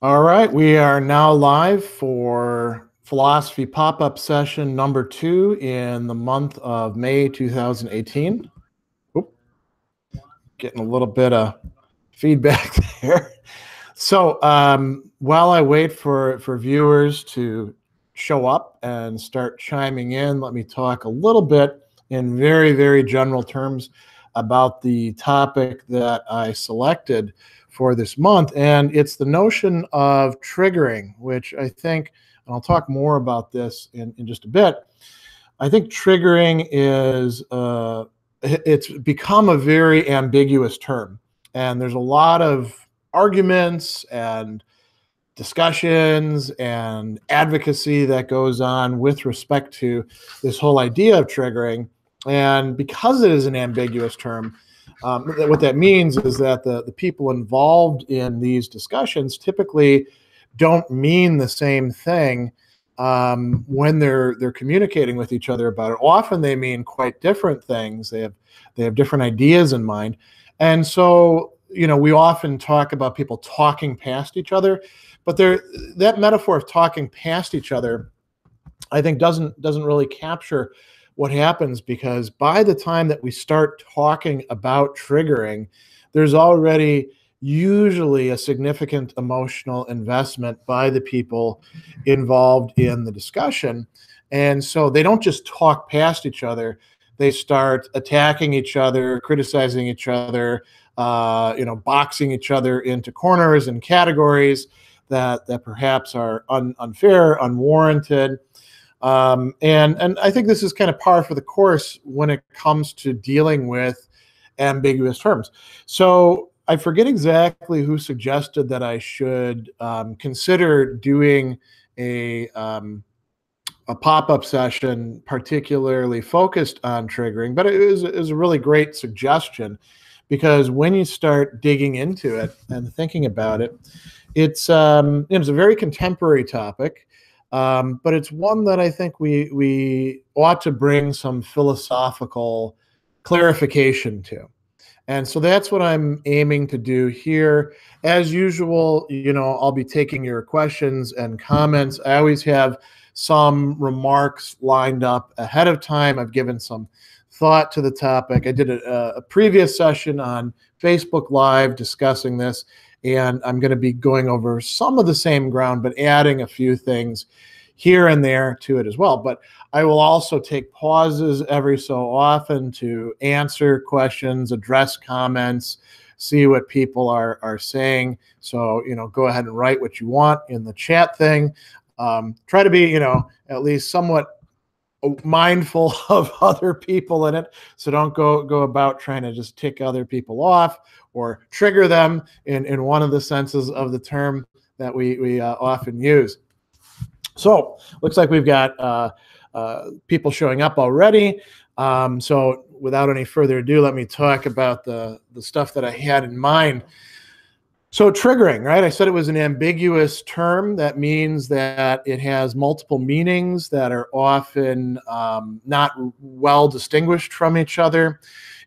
All right, we are now live for Philosophy Pop-Up Session number 2 in the month of May 2018. Oop, getting a little bit of feedback there. So while I wait for viewers to show up and start chiming in, let me talk a little bit in very, very general terms about the topic that I selected for this month. And it's the notion of triggering, which I think, and I'll talk more about this in just a bit. I think triggering is, it's become a very ambiguous term. And there's a lot of arguments and discussions and advocacy that goes on with respect to this whole idea of triggering. And because it is an ambiguous term, what that means is that the people involved in these discussions typically don't mean the same thing when they're communicating with each other about it. Often they mean quite different things. They have different ideas in mind. And so, we often talk about people talking past each other, but that metaphor of talking past each other, I think, doesn't really capture what happens, because by the time that we start talking about triggering, there's already usually a significant emotional investment by the people involved in the discussion. And so they don't just talk past each other. They start attacking each other, criticizing each other, boxing each other into corners and categories that perhaps are unfair, unwarranted. And I think this is kind of par for the course when it comes to dealing with ambiguous terms. So I forget exactly who suggested that I should consider doing a pop-up session particularly focused on triggering, but it was a really great suggestion, because when you start digging into it and thinking about it, it's a very contemporary topic, but it's one that I think we ought to bring some philosophical clarification to. And so that's what I'm aiming to do here. As usual, I'll be taking your questions and comments. I always have some remarks lined up ahead of time. I've given some thought to the topic. I did a previous session on Facebook Live discussing this, and I'm going to be going over some of the same ground, but adding a few things here and there to it as well. But I will also take pauses every so often to answer questions, address comments, see what people are saying. So, go ahead and write what you want in the chat thing. Try to be, at least somewhat mindful of other people in it. So don't go about trying to just tick other people off or trigger them in one of the senses of the term that we often use. So looks like we've got people showing up already. So without any further ado, let me talk about the stuff that I had in mind. So triggering, right? I said it was an ambiguous term. That means that it has multiple meanings that are often not well distinguished from each other.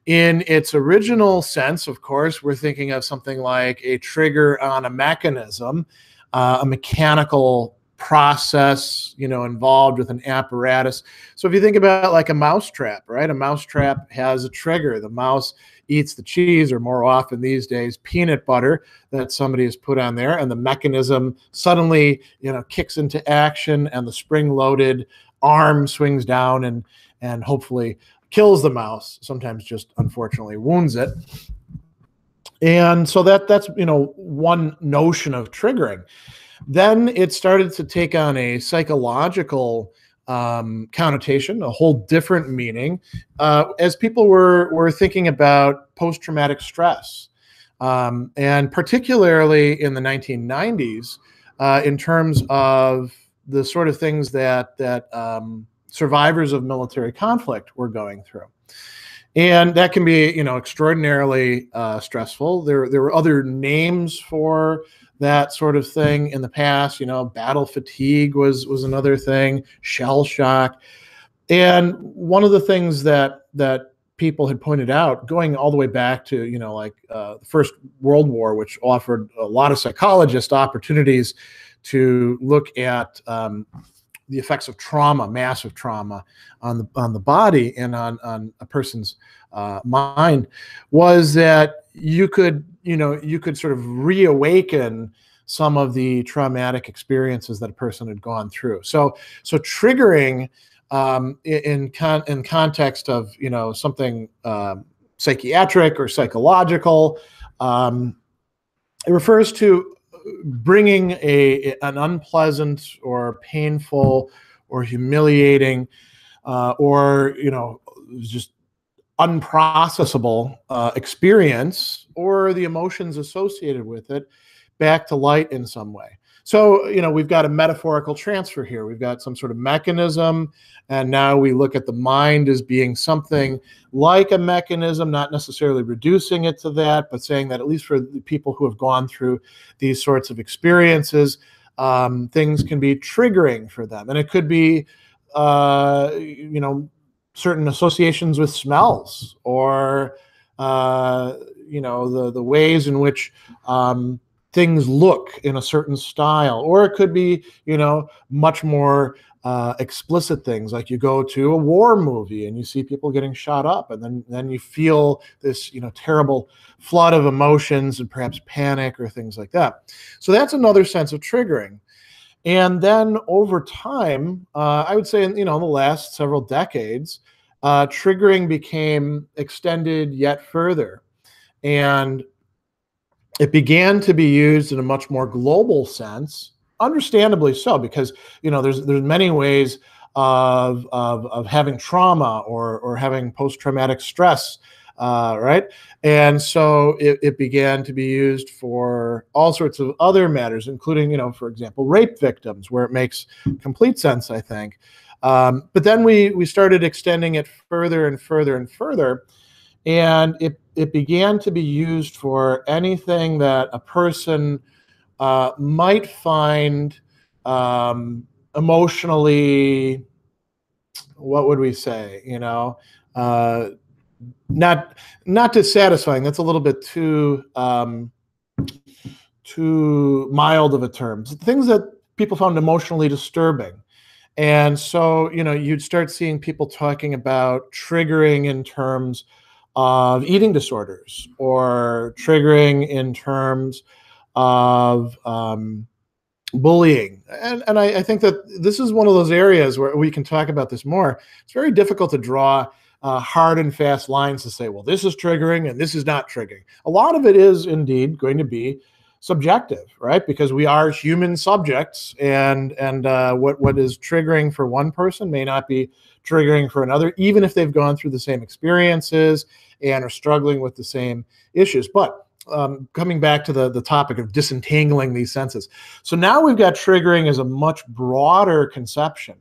In its original sense, of course, we're thinking of something like a trigger on a mechanism, a mechanical process, involved with an apparatus. So if you think about like a mousetrap, right? A mousetrap has a trigger. The mouse eats the cheese, or more often these days, peanut butter that somebody has put on there, and the mechanism suddenly, kicks into action, and the spring-loaded arm swings down and hopefully kills the mouse. Sometimes just unfortunately wounds it. And so that's one notion of triggering. Then it started to take on a psychological connotation, a whole different meaning, as people were thinking about post-traumatic stress, and particularly in the 1990s, in terms of the sort of things that survivors of military conflict were going through. And that can be, extraordinarily stressful. There were other names for that sort of thing in the past. Battle fatigue was another thing, shell shock. And one of the things that people had pointed out, going all the way back to, like the First World War, which offered a lot of psychologists opportunities to look at the effects of trauma, massive trauma, on the body and on a person's mind, was that you could sort of reawaken some of the traumatic experiences that a person had gone through. So triggering in context of something psychiatric or psychological, it refers to bringing an unpleasant or painful or humiliating or just unprocessable experience, or the emotions associated with it, back to light in some way. So, we've got a metaphorical transfer here. We've got some sort of mechanism, and now we look at the mind as being something like a mechanism, not necessarily reducing it to that, but saying that at least for the people who have gone through these sorts of experiences, things can be triggering for them. And it could be, certain associations with smells, or, the ways in which things look in a certain style, or it could be, much more explicit things, like you go to a war movie and you see people getting shot up, and then you feel this, terrible flood of emotions and perhaps panic or things like that. So that's another sense of triggering. And then over time, I would say in the last several decades, triggering became extended yet further, and it began to be used in a much more global sense, understandably so, because there's many ways of having trauma or having post-traumatic stress, right? And so it began to be used for all sorts of other matters, including, for example, rape victims, where it makes complete sense, I think. But then we started extending it further and further and further, and it began to be used for anything that a person might find emotionally, what would we say, not dissatisfying. That's a little bit too mild of a term. Things that people found emotionally disturbing. And so, you'd start seeing people talking about triggering in terms of eating disorders, or triggering in terms of bullying. And I think that this is one of those areas where we can talk about this more. It's very difficult to draw hard and fast lines to say, well, this is triggering and this is not triggering. A lot of it is indeed going to be subjective, right? Because we are human subjects, and what is triggering for one person may not be triggering for another, even if they've gone through the same experiences and are struggling with the same issues. But coming back to the topic of disentangling these senses. So now we've got triggering as a much broader conception,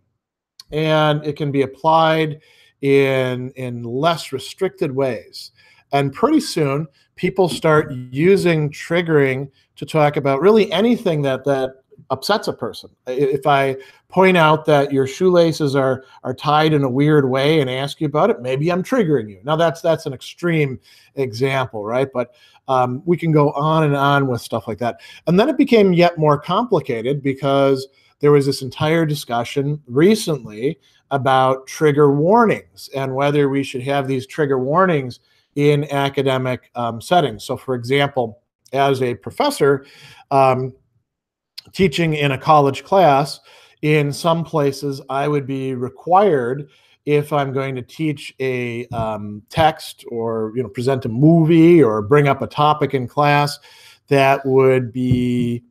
and it can be applied in less restricted ways. And pretty soon, people start using triggering to talk about really anything that upsets a person. If I point out that your shoelaces are tied in a weird way and ask you about it, maybe I'm triggering you. Now that's an extreme example, right? But we can go on and on with stuff like that. And then it became yet more complicated, because there was this entire discussion recently about trigger warnings and whether we should have these trigger warnings in academic settings. So, for example, as a professor teaching in a college class, in some places I would be required, if I'm going to teach a text, or present a movie, or bring up a topic in class that would be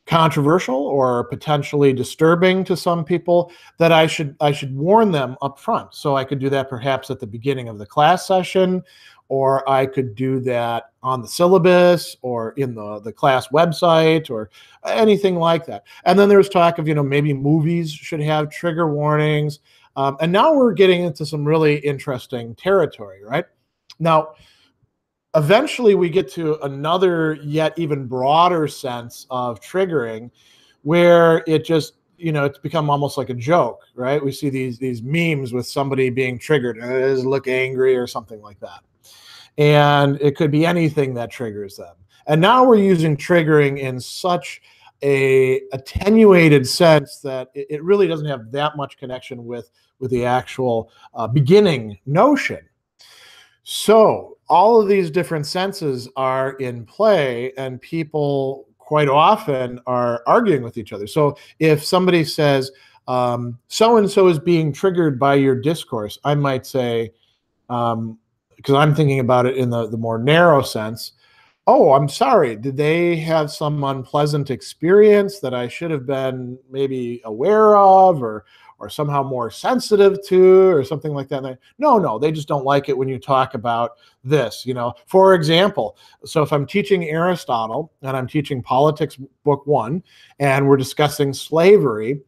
controversial or potentially disturbing to some people, that I should warn them up front. So I could do that perhaps at the beginning of the class session, or I could do that on the syllabus, or in the class website, or anything like that. And then there's talk of, maybe movies should have trigger warnings. And now we're getting into some really interesting territory, right? Now, eventually we get to another yet even broader sense of triggering, where it just it's become almost like a joke, right? We see these memes with somebody being triggered and look angry or something like that. And it could be anything that triggers them. And now we're using triggering in such a attenuated sense that it really doesn't have that much connection with the actual beginning notion. So all of these different senses are in play, and people quite often are arguing with each other. So if somebody says, so-and-so is being triggered by your discourse, I might say, because I'm thinking about it in the more narrow sense, oh, I'm sorry, did they have some unpleasant experience that I should have been maybe aware of or somehow more sensitive to or something like that? No, they just don't like it when you talk about this. For example, so if I'm teaching Aristotle and I'm teaching Politics Book 1 and we're discussing slavery,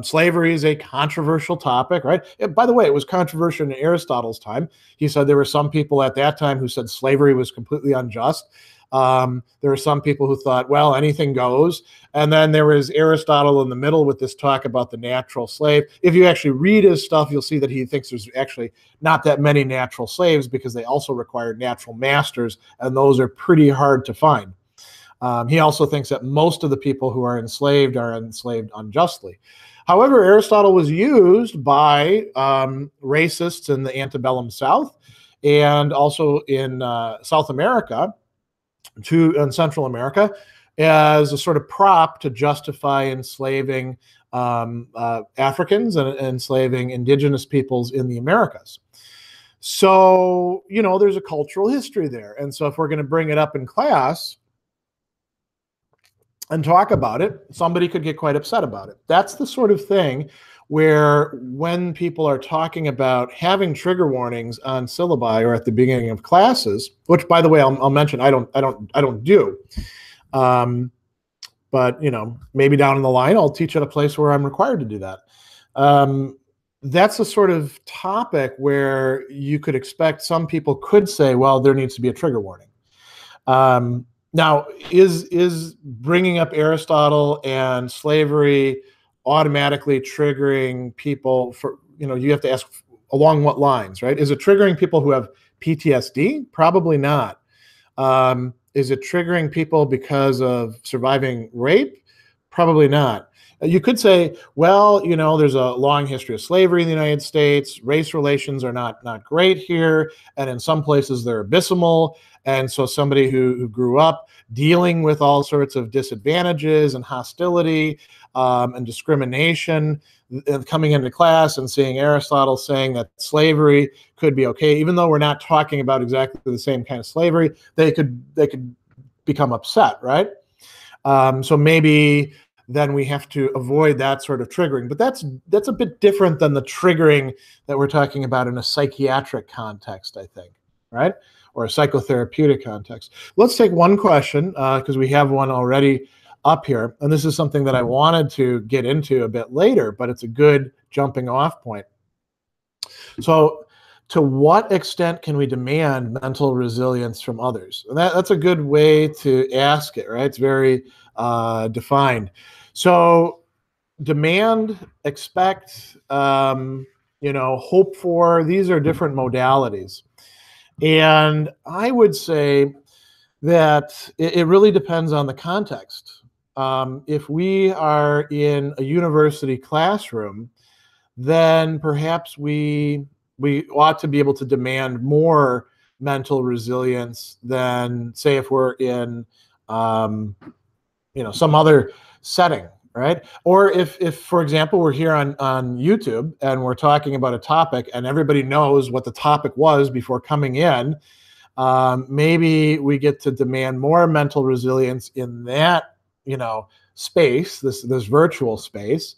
slavery is a controversial topic, right? By the way, it was controversial in Aristotle's time. He said there were some people at that time who said slavery was completely unjust. There were some people who thought, well, anything goes. And then there was Aristotle in the middle with this talk about the natural slave. If you actually read his stuff, you'll see that he thinks there's actually not that many natural slaves because they also required natural masters, and those are pretty hard to find. He also thinks that most of the people who are enslaved unjustly. However, Aristotle was used by racists in the antebellum South and also in South America and Central America as a sort of prop to justify enslaving Africans and enslaving indigenous peoples in the Americas. So, there's a cultural history there. And so if we're going to bring it up in class and talk about it, somebody could get quite upset about it. That's the sort of thing where when people are talking about having trigger warnings on syllabi or at the beginning of classes, which by the way, I'll mention I don't do, but maybe down the line I'll teach at a place where I'm required to do that. That's a sort of topic where you could expect some people could say, well, there needs to be a trigger warning. Now, is bringing up Aristotle and slavery automatically triggering people for, you have to ask along what lines, right? Is it triggering people who have PTSD? Probably not. Is it triggering people because of surviving rape? Probably not. You could say, well, there's a long history of slavery in the United States. Race relations are not great here. And in some places they're abysmal. And so somebody who grew up dealing with all sorts of disadvantages and hostility and discrimination, and coming into class and seeing Aristotle saying that slavery could be okay, even though we're not talking about exactly the same kind of slavery, they could become upset, right? So maybe then we have to avoid that sort of triggering. But that's a bit different than the triggering that we're talking about in a psychiatric context, I think, right? Or a psychotherapeutic context. Let's take one question, because we have one already up here. And this is something that I wanted to get into a bit later, but it's a good jumping off point. So to what extent can we demand mental resilience from others? And that's a good way to ask it, right? It's very defined. So demand, expect, hope for, these are different modalities. And I would say that it really depends on the context. If we are in a university classroom, then perhaps we ought to be able to demand more mental resilience than, say, if we're in some other setting, right? Or if for example, we're here on YouTube and we're talking about a topic and everybody knows what the topic was before coming in, maybe we get to demand more mental resilience in that, space, this virtual space,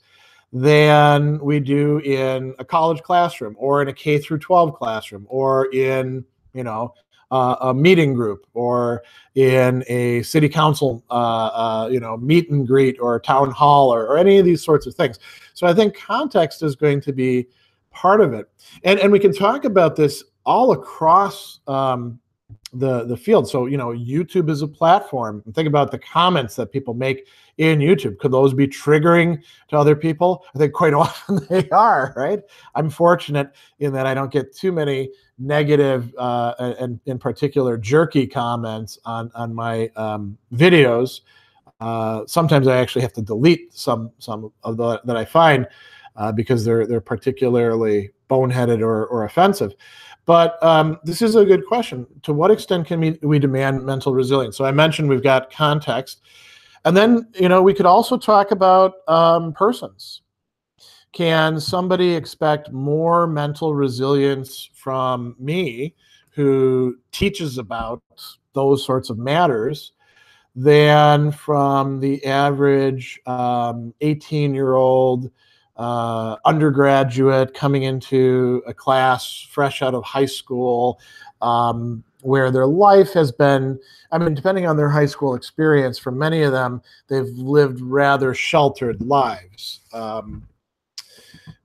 than we do in a college classroom or in a K through 12 classroom or in, a meeting group or in a city council, meet and greet or town hall or any of these sorts of things. So I think context is going to be part of it. And we can talk about this all across the field. So, YouTube is a platform. Think about the comments that people make in YouTube. Could those be triggering to other people? I think quite often they are, right? I'm fortunate in that I don't get too many negative and in particular jerky comments on my videos. Sometimes I actually have to delete some of the that I find because they're particularly boneheaded or offensive. But this is a good question. To what extent can we demand mental resilience? So I mentioned we've got context. And then, we could also talk about persons. Can somebody expect more mental resilience from me, who teaches about those sorts of matters, than from the average 18-year-old undergraduate coming into a class fresh out of high school, where their life has been, depending on their high school experience, for many of them, they've lived rather sheltered lives.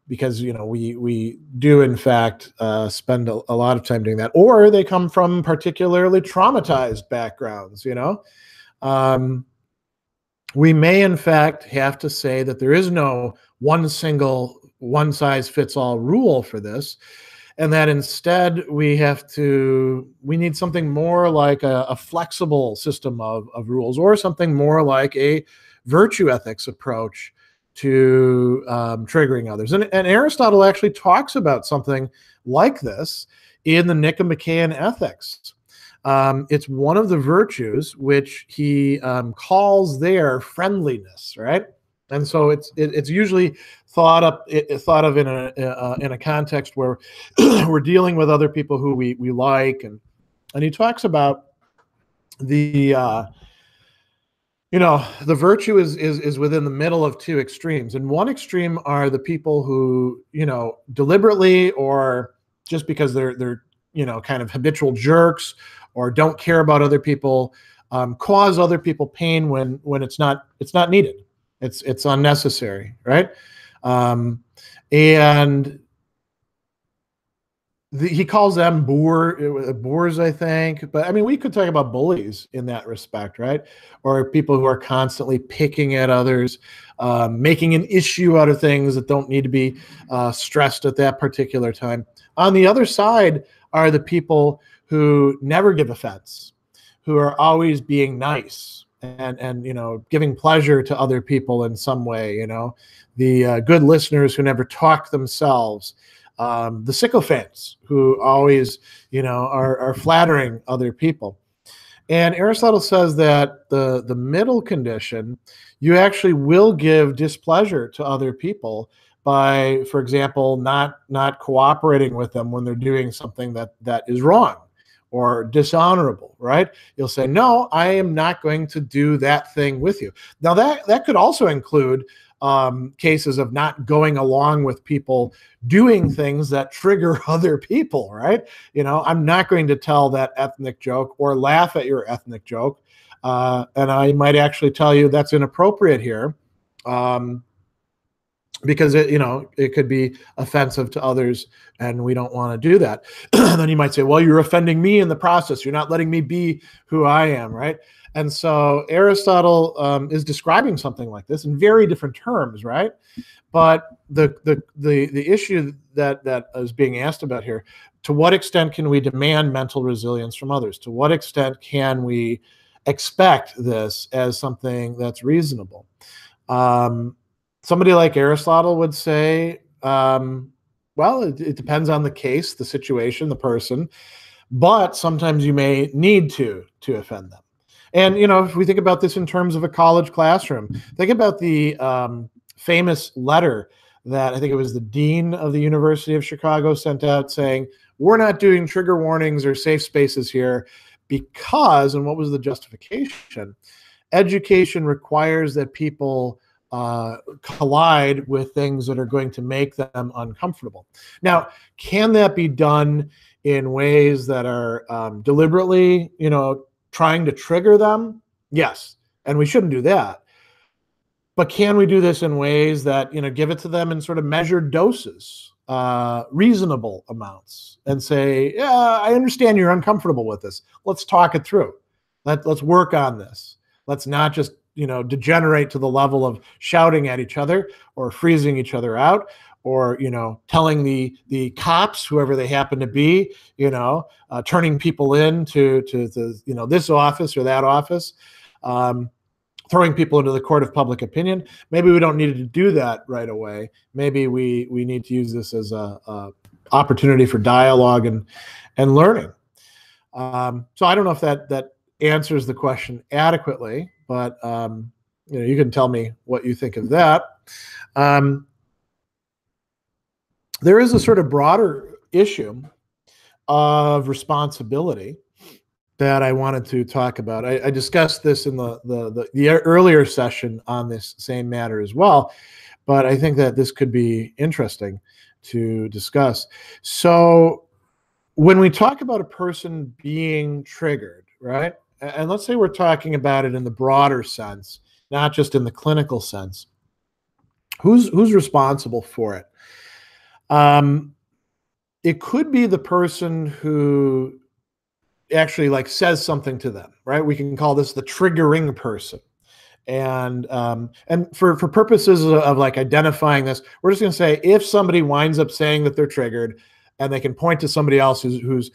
Because we do in fact spend a lot of time doing that, or they come from particularly traumatized backgrounds. We may in fact have to say that there is no one single one-size-fits-all rule for this, and that instead we need something more like a flexible system of rules, or something more like a virtue ethics approach to triggering others. And Aristotle actually talks about something like this in the Nicomachean Ethics. It's one of the virtues which he calls there friendliness, right? And so it's usually thought of in a context where we're dealing with other people who we like, and he talks about the virtue is within the middle of two extremes. And one extreme are the people who deliberately, or just because they're kind of habitual jerks, or don't care about other people, cause other people pain when it's not needed. It's unnecessary, right? And he calls them boors, I think. But we could talk about bullies in that respect, right? Or people who are constantly picking at others, making an issue out of things that don't need to be stressed at that particular time. On the other side are the people who never give offense, who are always being nice and giving pleasure to other people in some way. The good listeners who never talk themselves. The sycophants who always, are flattering other people. And Aristotle says that the middle condition, you actually will give displeasure to other people by, for example, not cooperating with them when they're doing something that is wrong or dishonorable, right? You'll say, no, I am not going to do that thing with you. Now that could also include cases of not going along with people doing things that trigger other people, right? I'm not going to tell that ethnic joke or laugh at your ethnic joke. And I might actually tell you that's inappropriate here. Because it could be offensive to others, and we don't want to do that. Then you might say, well, you're offending me in the process. You're not letting me be who I am, right? And so Aristotle is describing something like this in very different terms, right? But the issue that is being asked about here, to what extent can we demand mental resilience from others? To what extent can we expect this as something that's reasonable? Somebody like Aristotle would say, well, it depends on the case, the situation, the person, but sometimes you may need to offend them. And, if we think about this in terms of a college classroom, think about the famous letter that I think it was the dean of the University of Chicago sent out saying, we're not doing trigger warnings or safe spaces here because, and what was the justification? Education requires that people collide with things that are going to make them uncomfortable. Now, can that be done in ways that are deliberately, trying to trigger them? Yes, and we shouldn't do that. But can we do this in ways that, give it to them in sort of measured doses? reasonable amounts and say, yeah, I understand you're uncomfortable with this. Let's talk it through. Let's work on this. Let's not just, degenerate to the level of shouting at each other or freezing each other out, or, telling the cops, whoever they happen to be, turning people in to this office or that office, throwing people into the court of public opinion. Maybe we don't need to do that right away. Maybe we need to use this as a opportunity for dialogue and learning. So I don't know if that answers the question adequately, but you can tell me what you think of that. There is a sort of broader issue of responsibility that I wanted to talk about. I discussed this in the earlier session on this same matter as well, but I think that this could be interesting to discuss. So when we talk about a person being triggered, right? And let's say we're talking about it in the broader sense, not just in the clinical sense. Who's responsible for it? It could be the person who actually says something to them, right? We can call this the triggering person. And for purposes of identifying this, we're just going to say if somebody winds up saying that they're triggered, and they can point to somebody else who's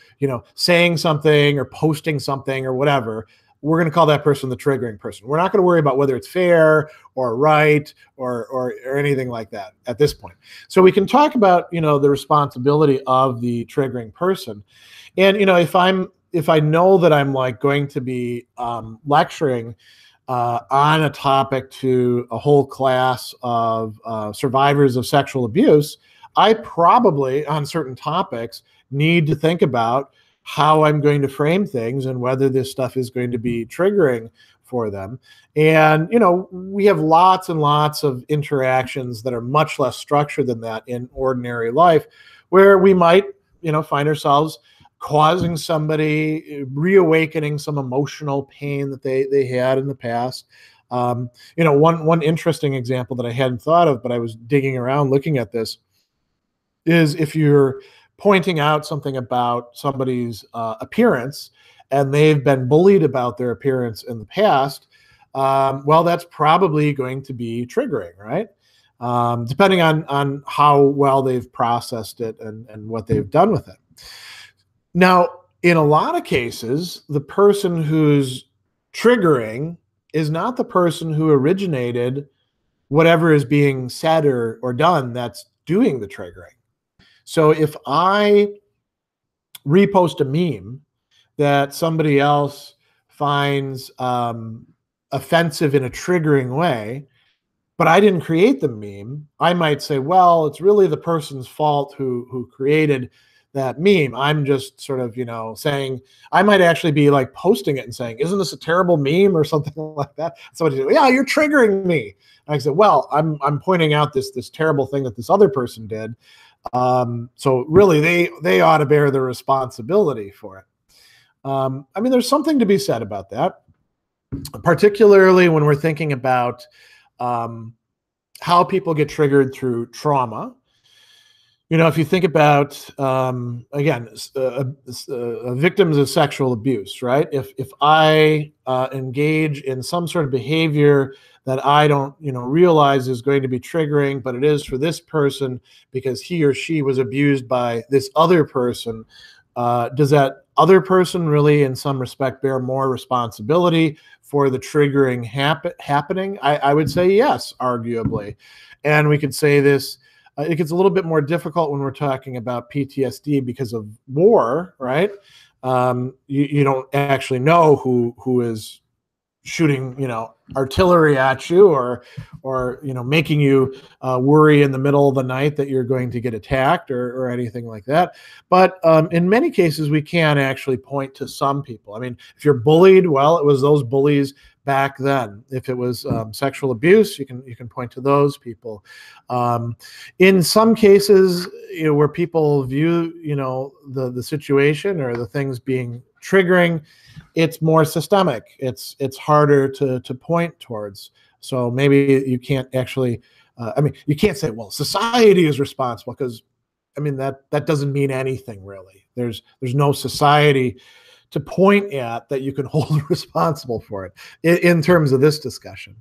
saying something or posting something or whatever, we're going to call that person the triggering person. We're not going to worry about whether it's fair or right or anything like that at this point. So we can talk about the responsibility of the triggering person. And if I know that I'm going to be lecturing on a topic to a whole class of survivors of sexual abuse, I probably, on certain topics, need to think about how I'm going to frame things and whether this stuff is going to be triggering for them. And, we have lots and lots of interactions that are much less structured than that in ordinary life, where we might, find ourselves causing somebody, reawakening some emotional pain that they had in the past. One interesting example that I hadn't thought of, but I was digging around looking at this, is if you're pointing out something about somebody's appearance and they've been bullied about their appearance in the past, well, that's probably going to be triggering, right? Depending on how well they've processed it and what they've done with it. Now, in a lot of cases, the person who's triggering is not the person who originated whatever is being said or done that's doing the triggering. So if I repost a meme that somebody else finds offensive in a triggering way, but I didn't create the meme, I might say, well, it's really the person's fault who created that meme. I'm just sort of, saying, I might actually be posting it and saying, isn't this a terrible meme or something like that? Somebody said, yeah, you're triggering me. And I said, well, I'm pointing out this terrible thing that this other person did. So really they ought to bear the responsibility for it. There's something to be said about that, particularly when we're thinking about how people get triggered through trauma. If you think about, again, victims of sexual abuse, right? If I engage in some sort of behavior that I don't, realize is going to be triggering, but it is for this person because he or she was abused by this other person, does that other person really, in some respect, bear more responsibility for the triggering happening? I would say yes, arguably. And we could say this, it gets a little bit more difficult when we're talking about PTSD because of war, right? You don't actually know who is shooting, artillery at you or making you worry in the middle of the night that you're going to get attacked or anything like that. But in many cases, we can actually point to some people. If you're bullied, well, it was those bullies back then. If it was sexual abuse, you can point to those people. In some cases, where people view, the situation or the things being triggering, it's more systemic. It's harder to point towards. So maybe you can't actually, you can't say, well, society is responsible, because I mean, that doesn't mean anything really. There's no society to point at that you can hold responsible for it in terms of this discussion.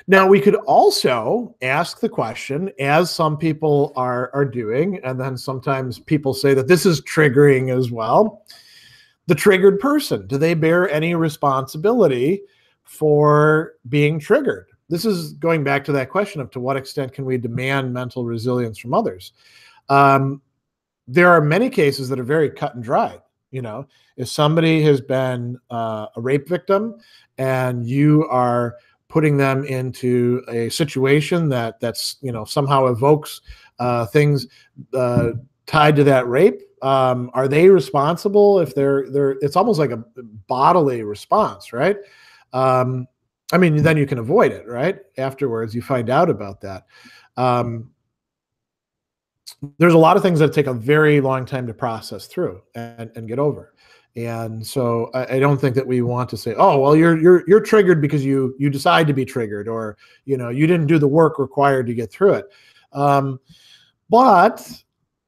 Now, we could also ask the question, as some people are doing, and then sometimes people say that this is triggering as well. The triggered person, do they bear any responsibility for being triggered? This is going back to that question of to what extent can we demand mental resilience from others? There are many cases that are very cut and dried. If somebody has been a rape victim and you are putting them into a situation that's somehow evokes things tied to that rape, are they responsible if they're it's almost like a bodily response, right? I mean, then you can avoid it, right? Afterwards, you find out about that. There's a lot of things that take a very long time to process through and get over. And so I don't think that we want to say, oh, well, you're triggered because you decide to be triggered, or you didn't do the work required to get through it. But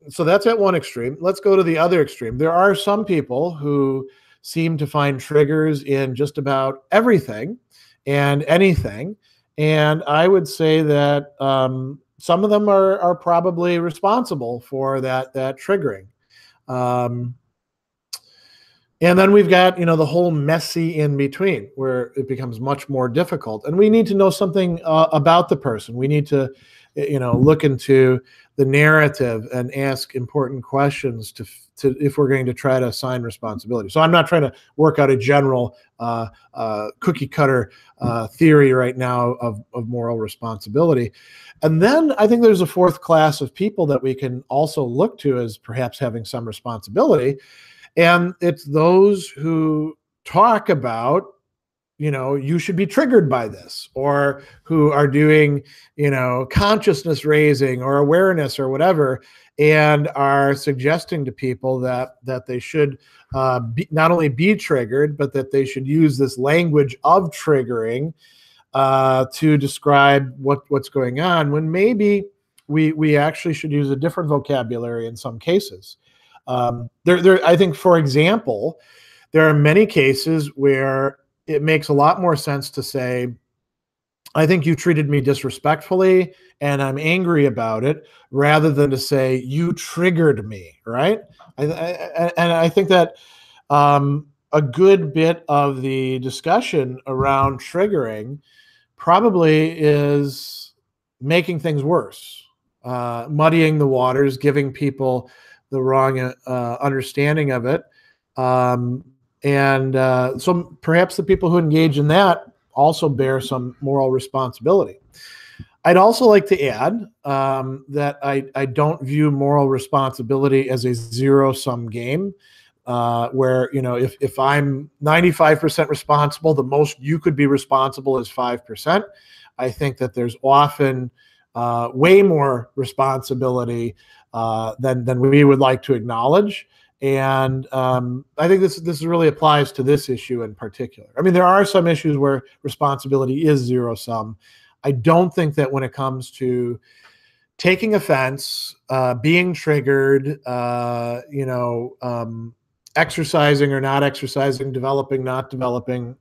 so that's at one extreme. Let's go to the other extreme. There are some people who seem to find triggers in just about everything and anything. And I would say that some of them are probably responsible for that triggering. And then we've got, the whole messy in between where it becomes much more difficult. And we need to know something about the person. We need to, look into the narrative and ask important questions to if we're going to try to assign responsibility. So I'm not trying to work out a general cookie cutter theory right now of moral responsibility. And then I think there's a fourth class of people that we can also look to as perhaps having some responsibility. And it's those who talk about, you should be triggered by this, or who are doing, consciousness raising or awareness or whatever, and are suggesting to people that they should not only be triggered, but that they should use this language of triggering to describe what's going on, when maybe we actually should use a different vocabulary in some cases. I think, for example, there are many cases where it makes a lot more sense to say, I think you treated me disrespectfully and I'm angry about it, rather than to say you triggered me, right? And I think that a good bit of the discussion around triggering probably is making things worse, muddying the waters, giving people the wrong understanding of it. So perhaps the people who engage in that also bear some moral responsibility. I'd also like to add that I don't view moral responsibility as a zero-sum game, where, if I'm 95% responsible, the most you could be responsible is 5%. I think that there's often way more responsibility than we would like to acknowledge. And I think this really applies to this issue in particular. I mean, there are some issues where responsibility is zero-sum. I don't think that when it comes to taking offense, being triggered, exercising or not exercising, developing, not developing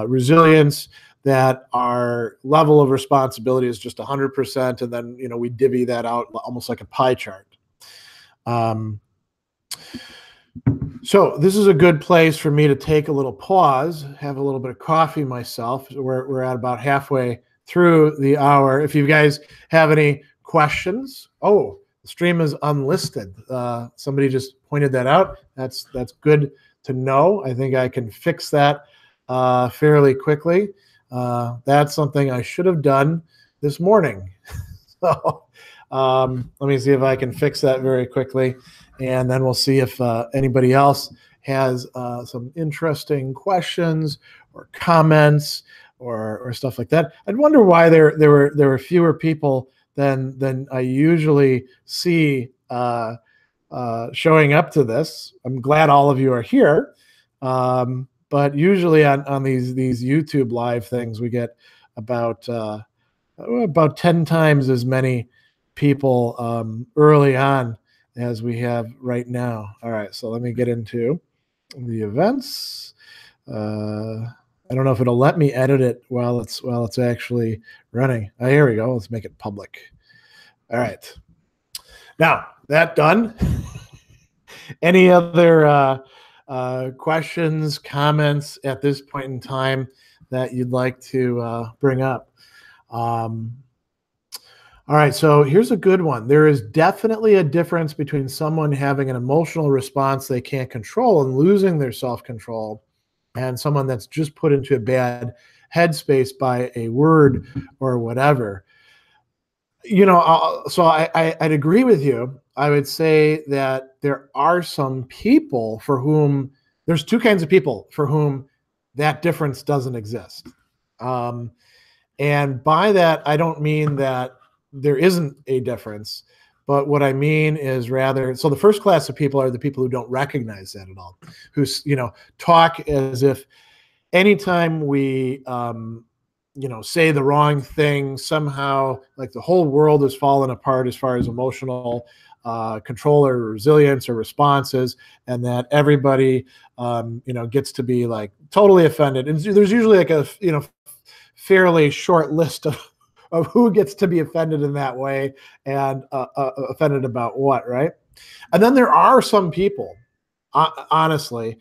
resilience, that our level of responsibility is just 100%, and then we divvy that out almost like a pie chart. So this is a good place for me to take a little pause, have a little bit of coffee myself. We're at about halfway through the hour. If you guys have any questions, the stream is unlisted. Somebody just pointed that out. That's good to know. I think I can fix that fairly quickly. That's something I should have done this morning. So let me see if I can fix that very quickly. And then we'll see if anybody else has some interesting questions or comments or stuff like that. I'd wonder why there were fewer people than I usually see showing up to this. I'm glad all of you are here, but usually on these YouTube live things, we get about 10 times as many people early on as we have right now. All right, so let me get into the events. I don't know if it'll let me edit it while it's actually running. Oh, here we go. Let's make it public. All right. Now that done. Any other questions, comments at this point in time that you'd like to bring up? All right, so here's a good one. There is definitely a difference between someone having an emotional response they can't control and losing their self-control, and someone that's just put into a bad headspace by a word or whatever. So I'd agree with you. I would say that there are some people for whom there's two kinds of people for whom that difference doesn't exist. And by that, I don't mean that there isn't a difference, but what I mean is rather, so the first class of people are the people who don't recognize that at all, who, talk as if anytime we, say the wrong thing, somehow like the whole world has fallen apart as far as emotional control or resilience or responses, and that everybody, gets to be like totally offended. And there's usually like a, fairly short list of who gets to be offended in that way and offended about what, right? And then there are some people, honestly,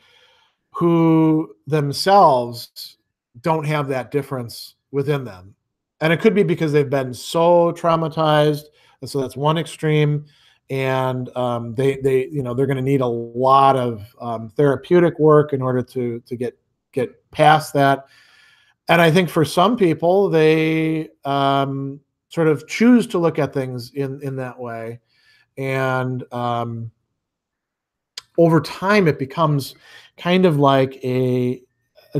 who themselves don't have that difference within them. And it could be because they've been so traumatized. And so that's one extreme. And they're going to need a lot of therapeutic work in order to get past that. And I think for some people, they sort of choose to look at things in that way. And over time, it becomes kind of like a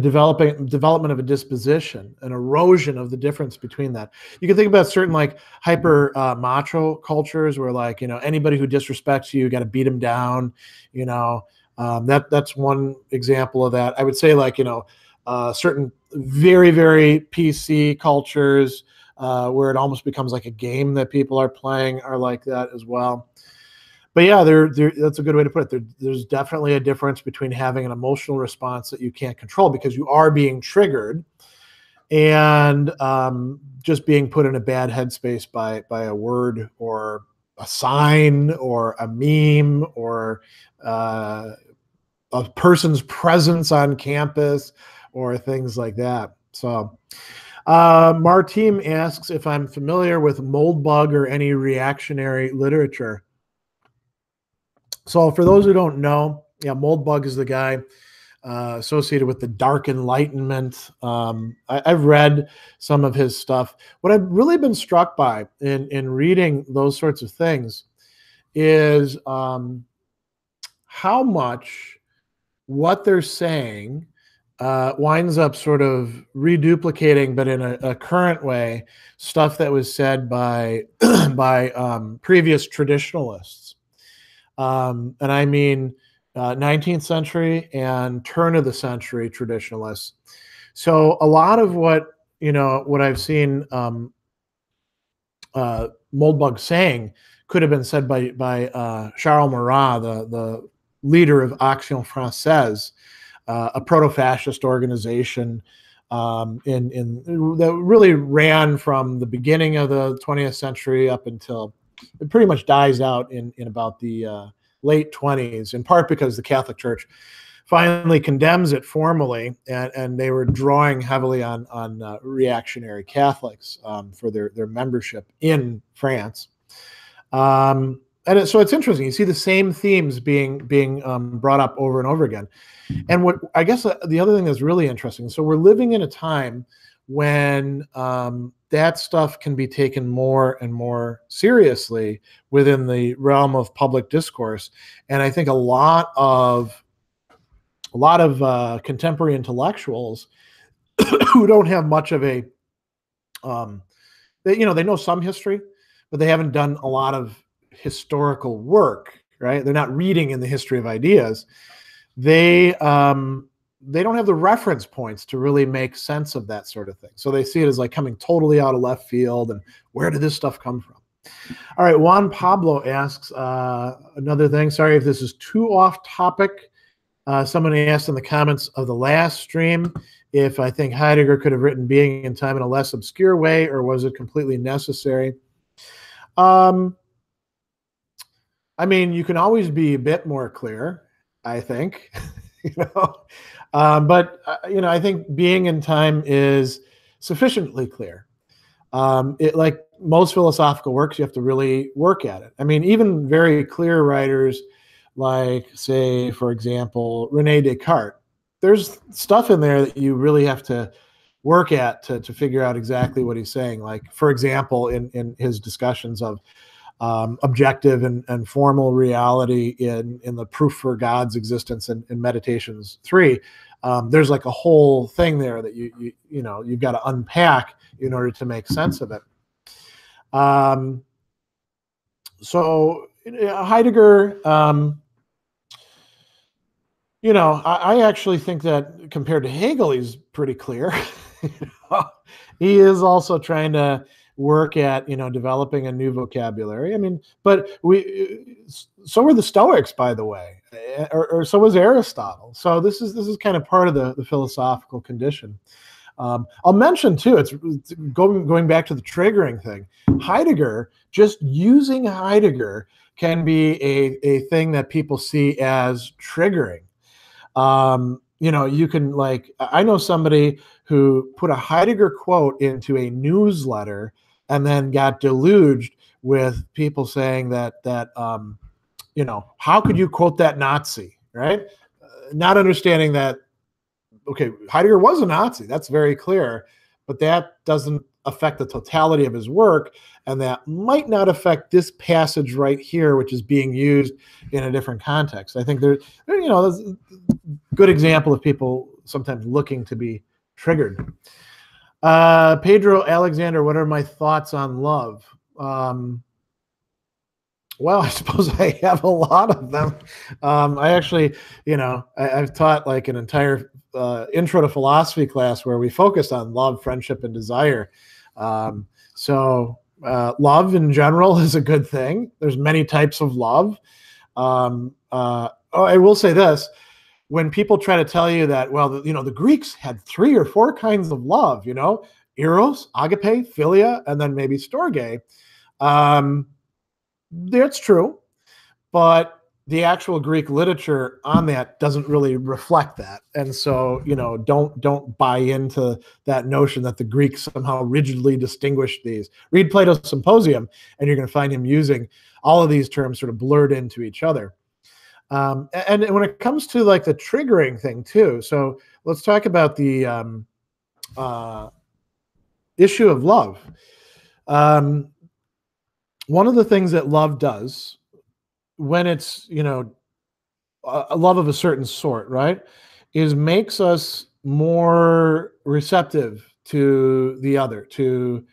development of a disposition, an erosion of the difference between that. You can think about certain like hyper macho cultures where like, anybody who disrespects you got to beat them down, that's one example of that. I would say like, certain very, very PC cultures where it almost becomes like a game that people are playing are like that as well. But yeah, that's a good way to put it. There's definitely a difference between having an emotional response that you can't control because you are being triggered and just being put in a bad headspace by a word or a sign or a meme or a person's presence on campus or things like that. So Martine asks if I'm familiar with Moldbug or any reactionary literature. So for those who don't know, Moldbug is the guy associated with the Dark Enlightenment. I've read some of his stuff. What I've really been struck by in reading those sorts of things is how much what they're saying winds up sort of reduplicating, but in a current way, stuff that was said by previous traditionalists. And I mean 19th century and turn of the century traditionalists. So a lot of what I've seen Moldbug saying could have been said by Charles Marat, the leader of Action Française, a proto-fascist organization that really ran from the beginning of the 20th century up until it pretty much dies out in about the late 20s, in part because the Catholic Church finally condemns it formally, and they were drawing heavily on reactionary Catholics for their membership in France. So it's interesting. You see the same themes being brought up over and over again. And what I guess the other thing that's really interesting, so we're living in a time when that stuff can be taken more and more seriously within the realm of public discourse. And I think a lot of contemporary intellectuals who don't have much of a, they know some history, but they haven't done a lot of historical work, right? They're not reading in the history of ideas. They don't have the reference points to really make sense of that sort of thing. So they see it as like coming totally out of left field and where did this stuff come from? All right, Juan Pablo asks another thing. Sorry if this is too off topic. Someone asked in the comments of the last stream if I think Heidegger could have written Being and Time in a less obscure way, or was it completely necessary? I mean, you can always be a bit more clear, I think. But I think Being and Time is sufficiently clear. Like most philosophical works, you have to really work at it. I mean, even very clear writers like, say, for example, Rene Descartes, there's stuff in there that you really have to work at to figure out exactly what he's saying. Like, for example, in his discussions of objective and formal reality in the proof for God's existence in Meditations 3, there's like a whole thing there that you've got to unpack in order to make sense of it. So Heidegger, I actually think that compared to Hegel, he's pretty clear. He is also trying to work at developing a new vocabulary. I mean, but so were the Stoics, by the way, or so was Aristotle. So this is kind of part of the philosophical condition. I'll mention too, it's going back to the triggering thing. Heidegger, just using Heidegger can be a thing that people see as triggering. You can, like, I know somebody who put a Heidegger quote into a newsletter and then got deluged with people saying that how could you quote that Nazi, right? Not understanding that, okay, Heidegger was a Nazi, that's very clear, but that doesn't affect the totality of his work, and that might not affect this passage right here, which is being used in a different context. I think there's a good example of people sometimes looking to be triggered. Pedro Alexander, what are my thoughts on love? Well, I suppose I have a lot of them. I actually, I've taught like an entire intro to philosophy class where we focused on love, friendship, and desire. So love in general is a good thing. There's many types of love. I will say this. When people try to tell you that, well, the Greeks had 3 or 4 kinds of love, eros, agape, philia, and then maybe storge. That's true, but the actual Greek literature on that doesn't really reflect that. And so, don't buy into that notion that the Greeks somehow rigidly distinguished these. Read Plato's Symposium, and you're going to find him using all of these terms sort of blurred into each other. And when it comes to like the triggering thing too, so let's talk about the issue of love. One of the things that love does when it's, a love of a certain sort, right, is makes us more receptive to the other, to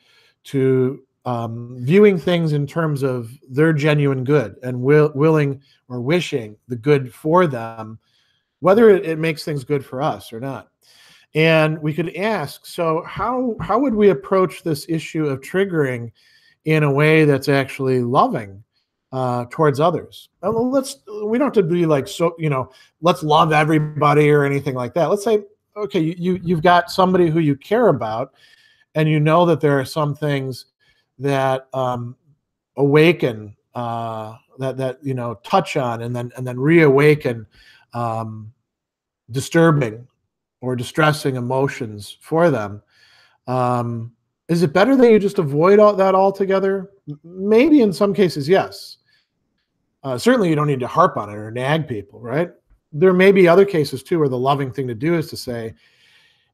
viewing things in terms of their genuine good and willing or wishing the good for them, whether it makes things good for us or not. And we could ask, so how would we approach this issue of triggering in a way that's actually loving towards others? We don't have to be like, so, let's love everybody or anything like that. Let's say, okay, you've got somebody who you care about, and you know that there are some things that awaken, that touch on and then reawaken disturbing or distressing emotions for them. Is it better that you just avoid all that altogether? Maybe in some cases, yes. Certainly you don't need to harp on it or nag people, right? There may be other cases too where the loving thing to do is to say,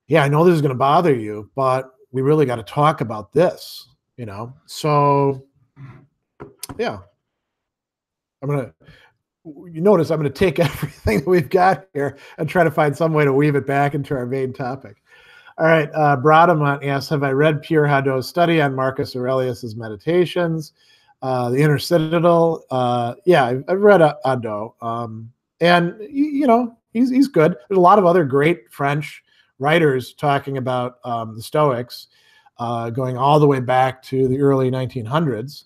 yeah, I know this is going to bother you, but we really got to talk about this, So, yeah. You notice I'm going to take everything that we've got here and try to find some way to weave it back into our main topic. All right, Bradamont asks, have I read Pierre Hadot's study on Marcus Aurelius's Meditations, the Inner Citadel? Yeah, I've read Hadot, and he's good. There's a lot of other great French writers talking about the Stoics, going all the way back to the early 1900s.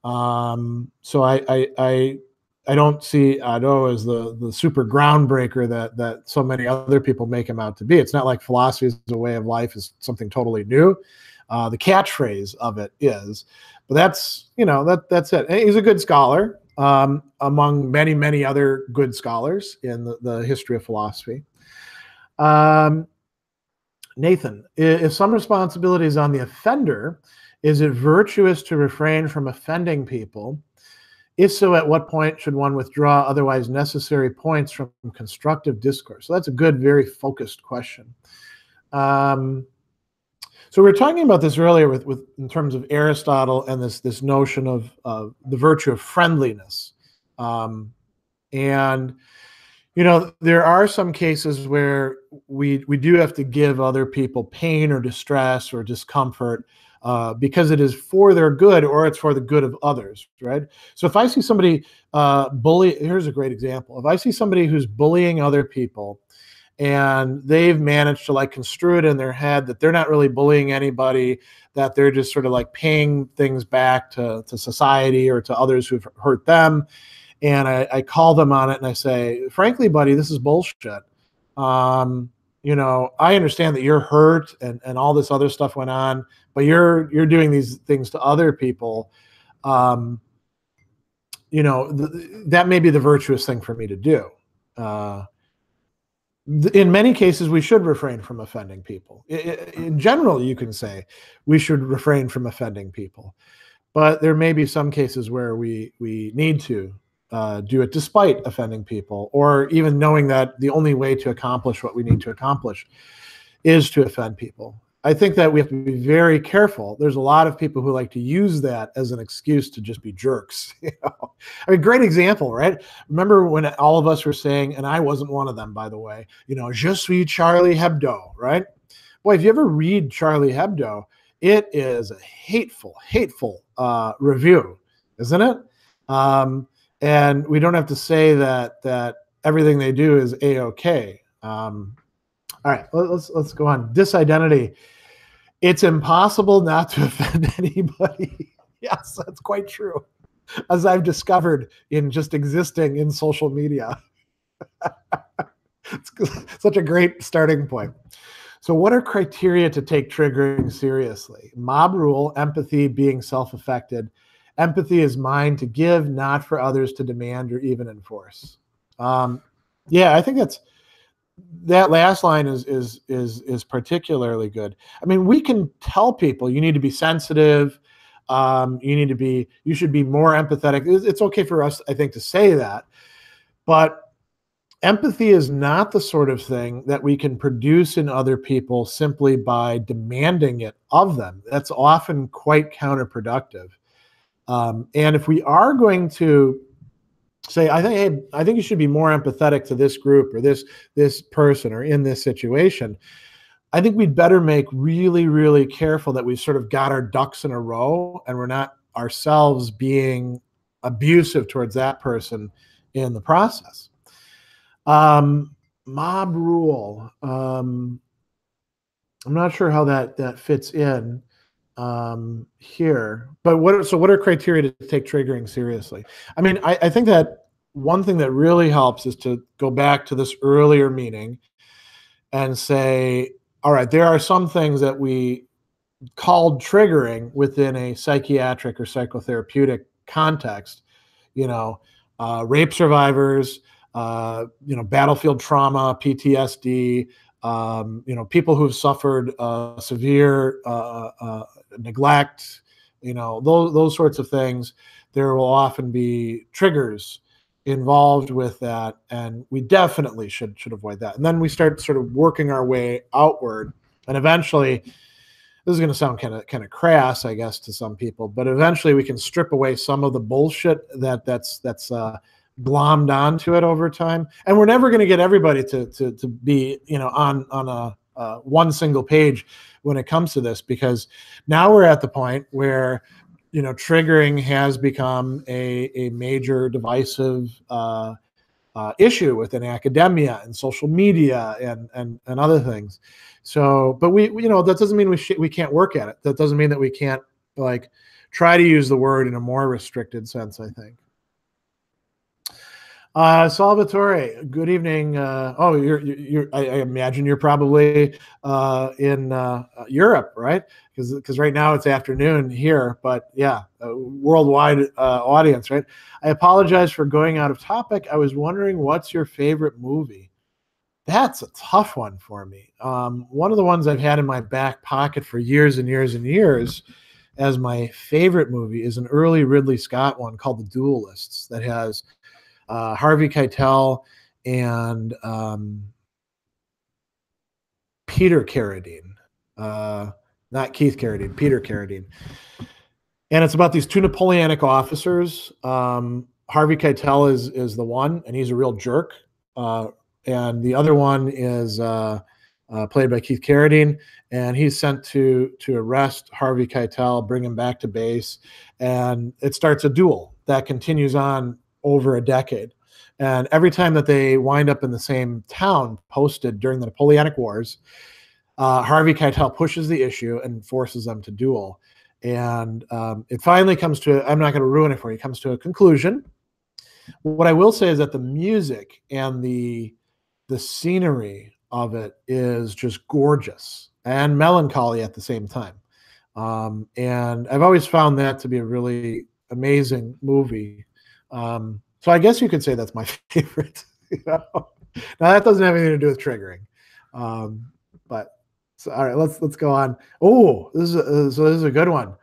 So I don't see Adot as the super groundbreaker that so many other people make him out to be. It's not like philosophy as a way of life is something totally new. The catchphrase of it is, but that's that's it. And he's a good scholar, among many other good scholars in the history of philosophy. Nathan, if some responsibility is on the offender, is it virtuous to refrain from offending people? If so, at what point should one withdraw otherwise necessary points from constructive discourse? So that's a good, very focused question. So we were talking about this earlier with in terms of Aristotle and this notion of the virtue of friendliness. And there are some cases where we do have to give other people pain or distress or discomfort because it is for their good or it's for the good of others, right? So if I see somebody here's a great example. If I see somebody who's bullying other people and they've managed to like construe it in their head that they're not really bullying anybody, that they're just sort of like paying things back to society or to others who've hurt them, and I call them on it and I say, frankly, buddy, this is bullshit. I understand that you're hurt and all this other stuff went on, but you're doing these things to other people. That may be the virtuous thing for me to do. In many cases, we should refrain from offending people. In general, you can say we should refrain from offending people, but there may be some cases where we need to do it despite offending people, or even knowing that the only way to accomplish what we need to accomplish is to offend people. I think that we have to be very careful. There's a lot of people who like to use that as an excuse to just be jerks. I mean, great example, right? Remember when all of us were saying, and I wasn't one of them, by the way, je suis Charlie Hebdo, right? Boy, if you ever read Charlie Hebdo, it is a hateful review, isn't it? And we don't have to say that everything they do is A-okay. All right, let's go on. Disidentity. It's impossible not to offend anybody. Yes, that's quite true, as I've discovered in just existing in social media. It's such a great starting point. So what are criteria to take triggering seriously? Mob rule, empathy, being self-affected. Empathy is mine to give, not for others to demand or even enforce. Yeah, I think that last line is particularly good. I mean, we can tell people you need to be sensitive, you should be more empathetic. It's okay for us, I think, to say that, but empathy is not the sort of thing that we can produce in other people simply by demanding it of them. That's often quite counterproductive. And if we are going to say, I think you should be more empathetic to this group or this person or in this situation, I think we'd better make really, really careful that we've sort of got our ducks in a row and we're not ourselves being abusive towards that person in the process. Mob rule. I'm not sure how that fits in here, but what are criteria to take triggering seriously? I mean, I think that one thing that really helps is to go back to this earlier meeting and say, all right, there are some things that we called triggering within a psychiatric or psychotherapeutic context, rape survivors, battlefield trauma, PTSD, people who've suffered severe neglect, those sorts of things. There will often be triggers involved with that, and we definitely should avoid that. And then we start sort of working our way outward, and eventually, this is going to sound kind of crass, I guess, to some people, but eventually we can strip away some of the bullshit that's glommed onto it over time. And we're never going to get everybody to be on a one single page when it comes to this, because now we're at the point where triggering has become a major divisive issue within academia and social media and other things. So, but we that doesn't mean we can't work at it. That doesn't mean that we can't try to use the word in a more restricted sense, I think. Salvatore, good evening. I imagine you're probably in Europe, right? Because right now it's afternoon here, but yeah, worldwide audience, right? I apologize for going out of topic. I was wondering, what's your favorite movie? That's a tough one for me. One of the ones I've had in my back pocket for years and years and years as my favorite movie is an early Ridley Scott one called The Duelists that has Harvey Keitel and Peter Carradine, not Keith Carradine, Peter Carradine. And it's about these two Napoleonic officers. Harvey Keitel is the one, and he's a real jerk. And the other one is played by Keith Carradine, and he's sent to arrest Harvey Keitel, bring him back to base, and it starts a duel that continues on over a decade. And every time that they wind up in the same town posted during the Napoleonic Wars, Harvey Keitel pushes the issue and forces them to duel. And it finally comes to, I'm not going to ruin it for you, it comes to a conclusion. What I will say is that the music and the scenery of it is just gorgeous and melancholy at the same time. And I've always found that to be a really amazing movie. So I guess you could say that's my favorite. Now that doesn't have anything to do with triggering, but so, all right, let's go on. Oh, this is a good one.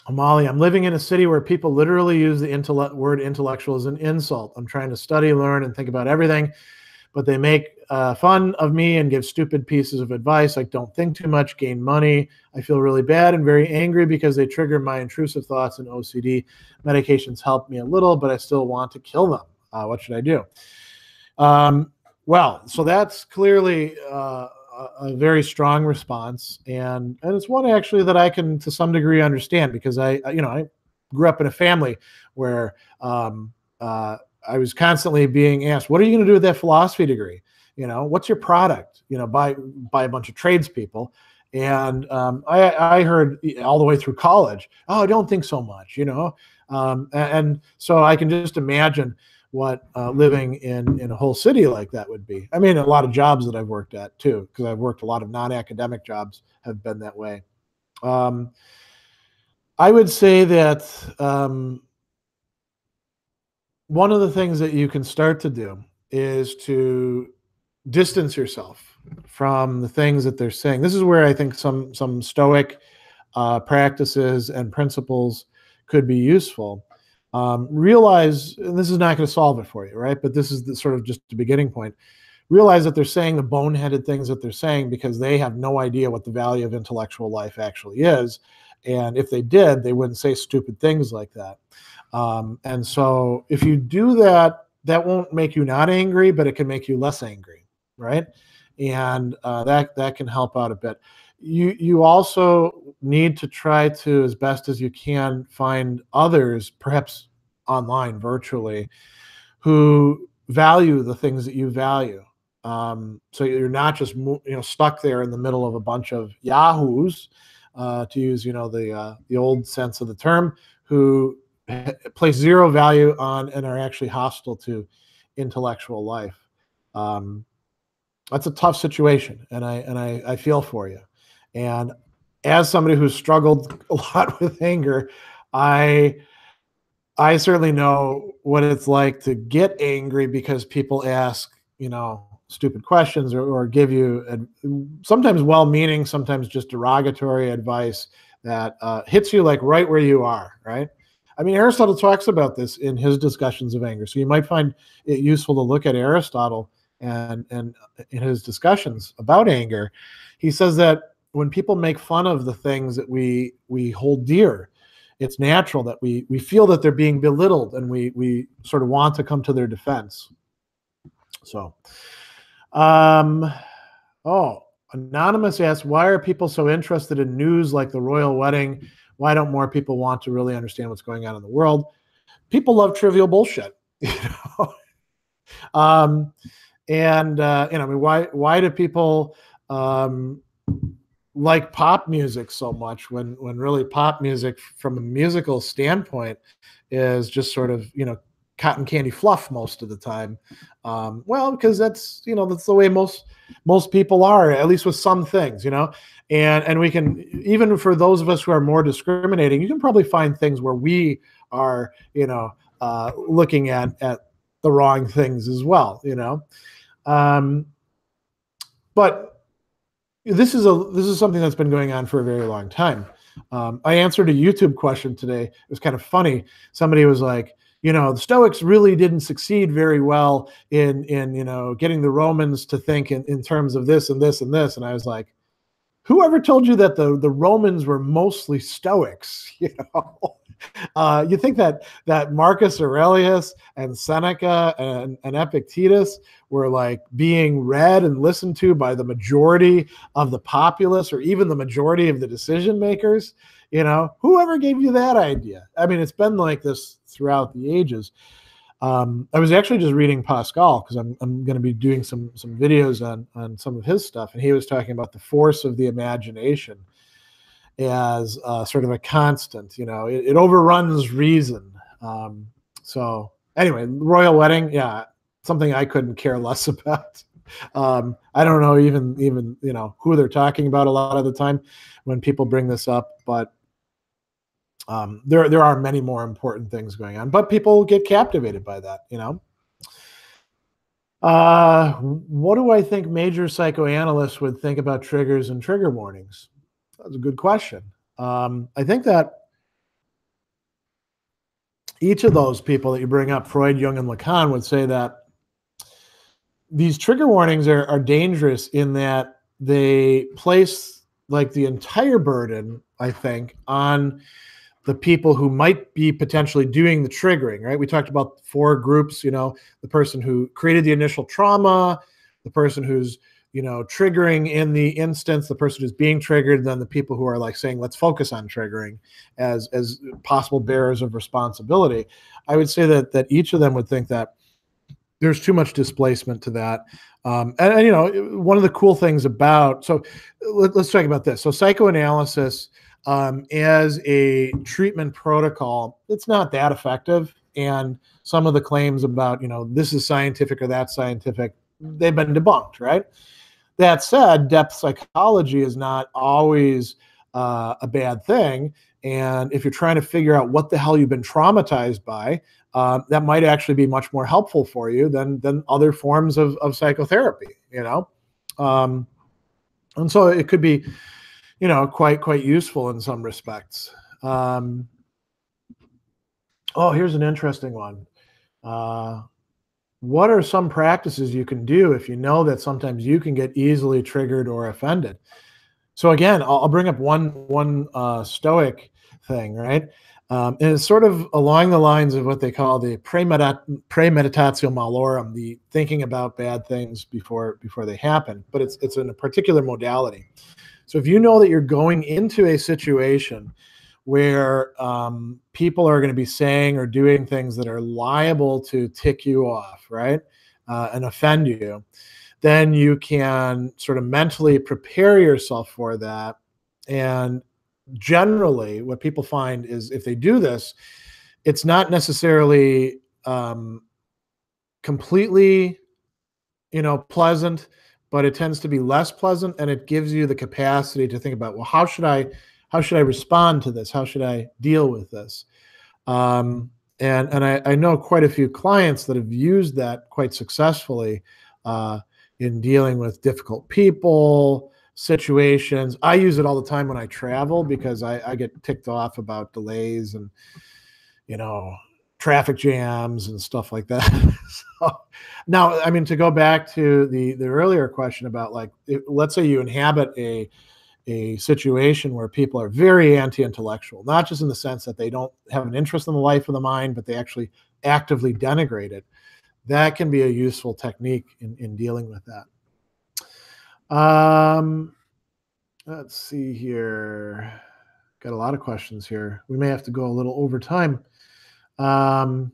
Molly, I'm living in a city where people literally use the word intellectual as an insult. I'm trying to study, learn, and think about everything, but they make fun of me and give stupid pieces of advice like don't think too much, gain money. I feel really bad and very angry because they trigger my intrusive thoughts and OCD. Medications help me a little, but I still want to kill them. What should I do? Well, so that's clearly a very strong response, and it's one actually that I can to some degree understand, because I grew up in a family where I was constantly being asked, what are you going to do with that philosophy degree? What's your product? By a bunch of tradespeople. And I heard all the way through college, oh, I don't think so much, and so I can just imagine what living in a whole city like that would be. I mean, a lot of jobs that I've worked at too, because I've worked a lot of non-academic jobs have been that way. I would say that one of the things that you can start to do is to distance yourself from the things that they're saying. This is where I think some Stoic practices and principles could be useful. Realize, and this is not going to solve it for you, right? But this is the sort of just the beginning point. Realize that they're saying the boneheaded things that they're saying because they have no idea what the value of intellectual life actually is. And if they did, they wouldn't say stupid things like that. And so if you do that, that won't make you not angry, but it can make you less angry, right? And that can help out a bit. You also need to try to, as best as you can, find others, perhaps online, virtually, who value the things that you value. So you're not just stuck there in the middle of a bunch of yahoos, to use the old sense of the term, who place zero value on and are actually hostile to intellectual life. That's a tough situation, and I feel for you. And as somebody who's struggled a lot with anger, I certainly know what it's like to get angry because people ask, stupid questions or give you sometimes well-meaning, sometimes just derogatory advice that hits you like right where you are, right? I mean, Aristotle talks about this in his discussions of anger. So you might find it useful to look at Aristotle and in his discussions about anger. He says that when people make fun of the things that we hold dear, it's natural that we feel that they're being belittled, and we sort of want to come to their defense. So, Anonymous asks, why are people so interested in news like the royal wedding? Why don't more people want to really understand what's going on in the world? People love trivial bullshit, I mean, why do people like pop music so much when really pop music from a musical standpoint is just sort of, cotton candy fluff most of the time. Well, because that's the way most people are, at least with some things, and we can, even for those of us who are more discriminating, you can probably find things where we are, looking at the wrong things as well, um, but this is something that's been going on for a very long time. I answered a YouTube question today. It was kind of funny. Somebody was like, the Stoics really didn't succeed very well in getting the Romans to think in terms of this and this and this. And I was like, whoever told you that the Romans were mostly Stoics? You think that Marcus Aurelius and Seneca and Epictetus were like being read and listened to by the majority of the populace, or even the majority of the decision makers? Whoever gave you that idea? I mean, it's been like this throughout the ages. I was actually just reading Pascal, because I'm going to be doing some videos on some of his stuff, and he was talking about the force of the imagination as sort of a constant. It overruns reason. So anyway, royal wedding, yeah, something I couldn't care less about. I don't know even who they're talking about a lot of the time when people bring this up, but there are many more important things going on, but people get captivated by that. What do I think major psychoanalysts would think about triggers and trigger warnings? That's a good question. I think that each of those people that you bring up, Freud, Jung, and Lacan, would say that these trigger warnings are dangerous in that they place like the entire burden, I think, on the people who might be potentially doing the triggering, right? We talked about 4 groups, the person who created the initial trauma, the person who's, triggering in the instance, the person who's being triggered, and then the people who are like saying, let's focus on triggering as possible bearers of responsibility. I would say that each of them would think that there's too much displacement to that. And one of the cool things about, so let's talk about this. So psychoanalysis, as a treatment protocol, it's not that effective. And some of the claims about, this is scientific or that's scientific, they've been debunked, right? That said, depth psychology is not always a bad thing. And if you're trying to figure out what the hell you've been traumatized by, that might actually be much more helpful for you than other forms of psychotherapy, and so it could be, quite useful in some respects. Oh, here's an interesting one. What are some practices you can do if you know that sometimes you can get easily triggered or offended? So again, I'll bring up one Stoic thing, right? And it's sort of along the lines of what they call the premeditatio malorum, the thinking about bad things before they happen. But it's in a particular modality. So if you know that you're going into a situation where people are going to be saying or doing things that are liable to tick you off, right, and offend you, then you can sort of mentally prepare yourself for that. And generally, what people find is if they do this, it's not necessarily completely, pleasant, but it tends to be less pleasant, and it gives you the capacity to think about, well, how should I respond to this? How should I deal with this? And I know quite a few clients that have used that quite successfully in dealing with difficult people, situations. I use it all the time when I travel because I get ticked off about delays and, traffic jams and stuff like that. So, now, I mean, to go back to the earlier question about, like, let's say you inhabit a situation where people are very anti-intellectual, not just in the sense that they don't have an interest in the life of the mind, but they actually actively denigrate it. That can be a useful technique in dealing with that. Let's see here. Got a lot of questions here. We may have to go a little over time. In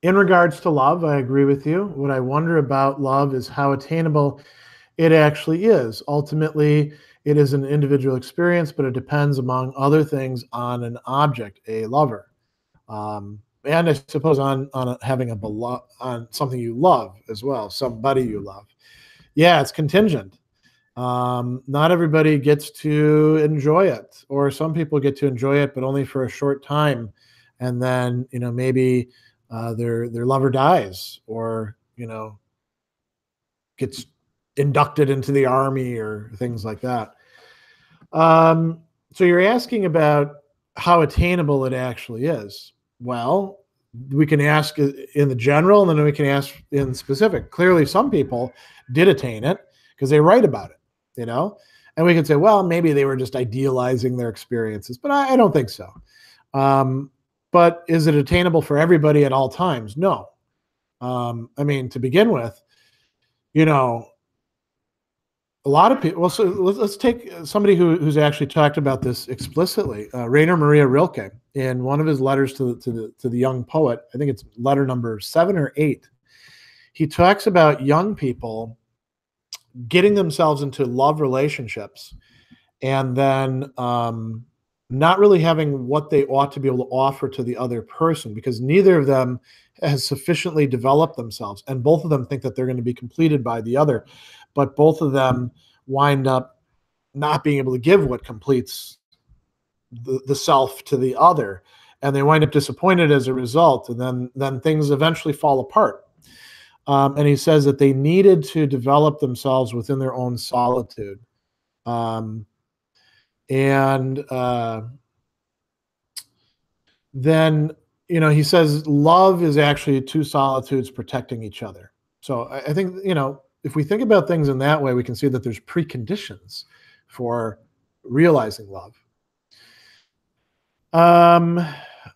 regards to love, I agree with you. What I wonder about love is how attainable It actually is. Ultimately, it is an individual experience, but it depends, among other things, on an object, a lover, and I suppose on having on something you love as well, somebody you love. Yeah, it's contingent. Not everybody gets to enjoy it, or some people get to enjoy it, but only for a short time, and then maybe their lover dies, or gets inducted into the army or things like that. So you're asking about how attainable it actually is. Well, we can ask in the general, and then we can ask in specific. Clearly, some people did attain it because they write about it, and we can say, well, maybe they were just idealizing their experiences, but I don't think so. But is it attainable for everybody at all times? No. To begin with, a lot of people. Well, so let's take somebody who's actually talked about this explicitly. Rainer Maria Rilke, in one of his letters to the young poet, I think it's letter number 7 or 8. He talks about young people getting themselves into love relationships, and then not really having what they ought to be able to offer to the other person, because neither of them has sufficiently developed themselves, and both of them think that they're going to be completed by the other, but both of them wind up not being able to give what completes the self to the other, and they wind up disappointed as a result, and then things eventually fall apart. And he says that they needed to develop themselves within their own solitude. Then he says love is actually two solitudes protecting each other. So I think if we think about things in that way, we can see that there's preconditions for realizing love.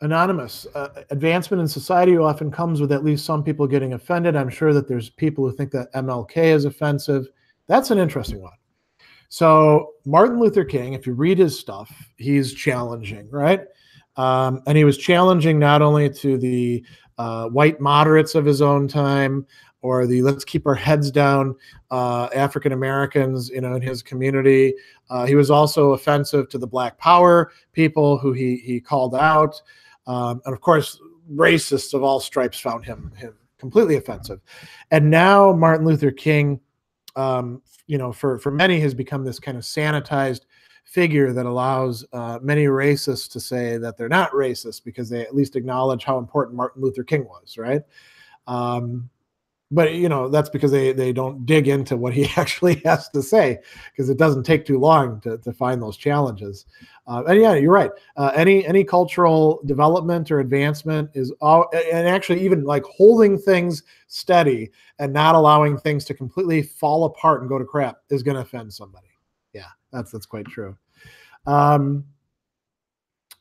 Anonymous, advancement in society often comes with at least some people getting offended. I'm sure that there's people who think that MLK is offensive. That's an interesting one. So Martin Luther King, if you read his stuff, he's challenging, right? And he was challenging not only to the white moderates of his own time, or the let's keep our heads down African Americans, in his community. He was also offensive to the Black Power people who he called out. And of course, racists of all stripes found him completely offensive. And now Martin Luther King, for many has become this kind of sanitized figure that allows many racists to say that they're not racist because they at least acknowledge how important Martin Luther King was, right? But that's because they don't dig into what he actually has to say, because it doesn't take too long to find those challenges. And yeah, you're right. Any cultural development or advancement is and actually even like holding things steady and not allowing things to completely fall apart and go to crap is going to offend somebody. Yeah, that's quite true.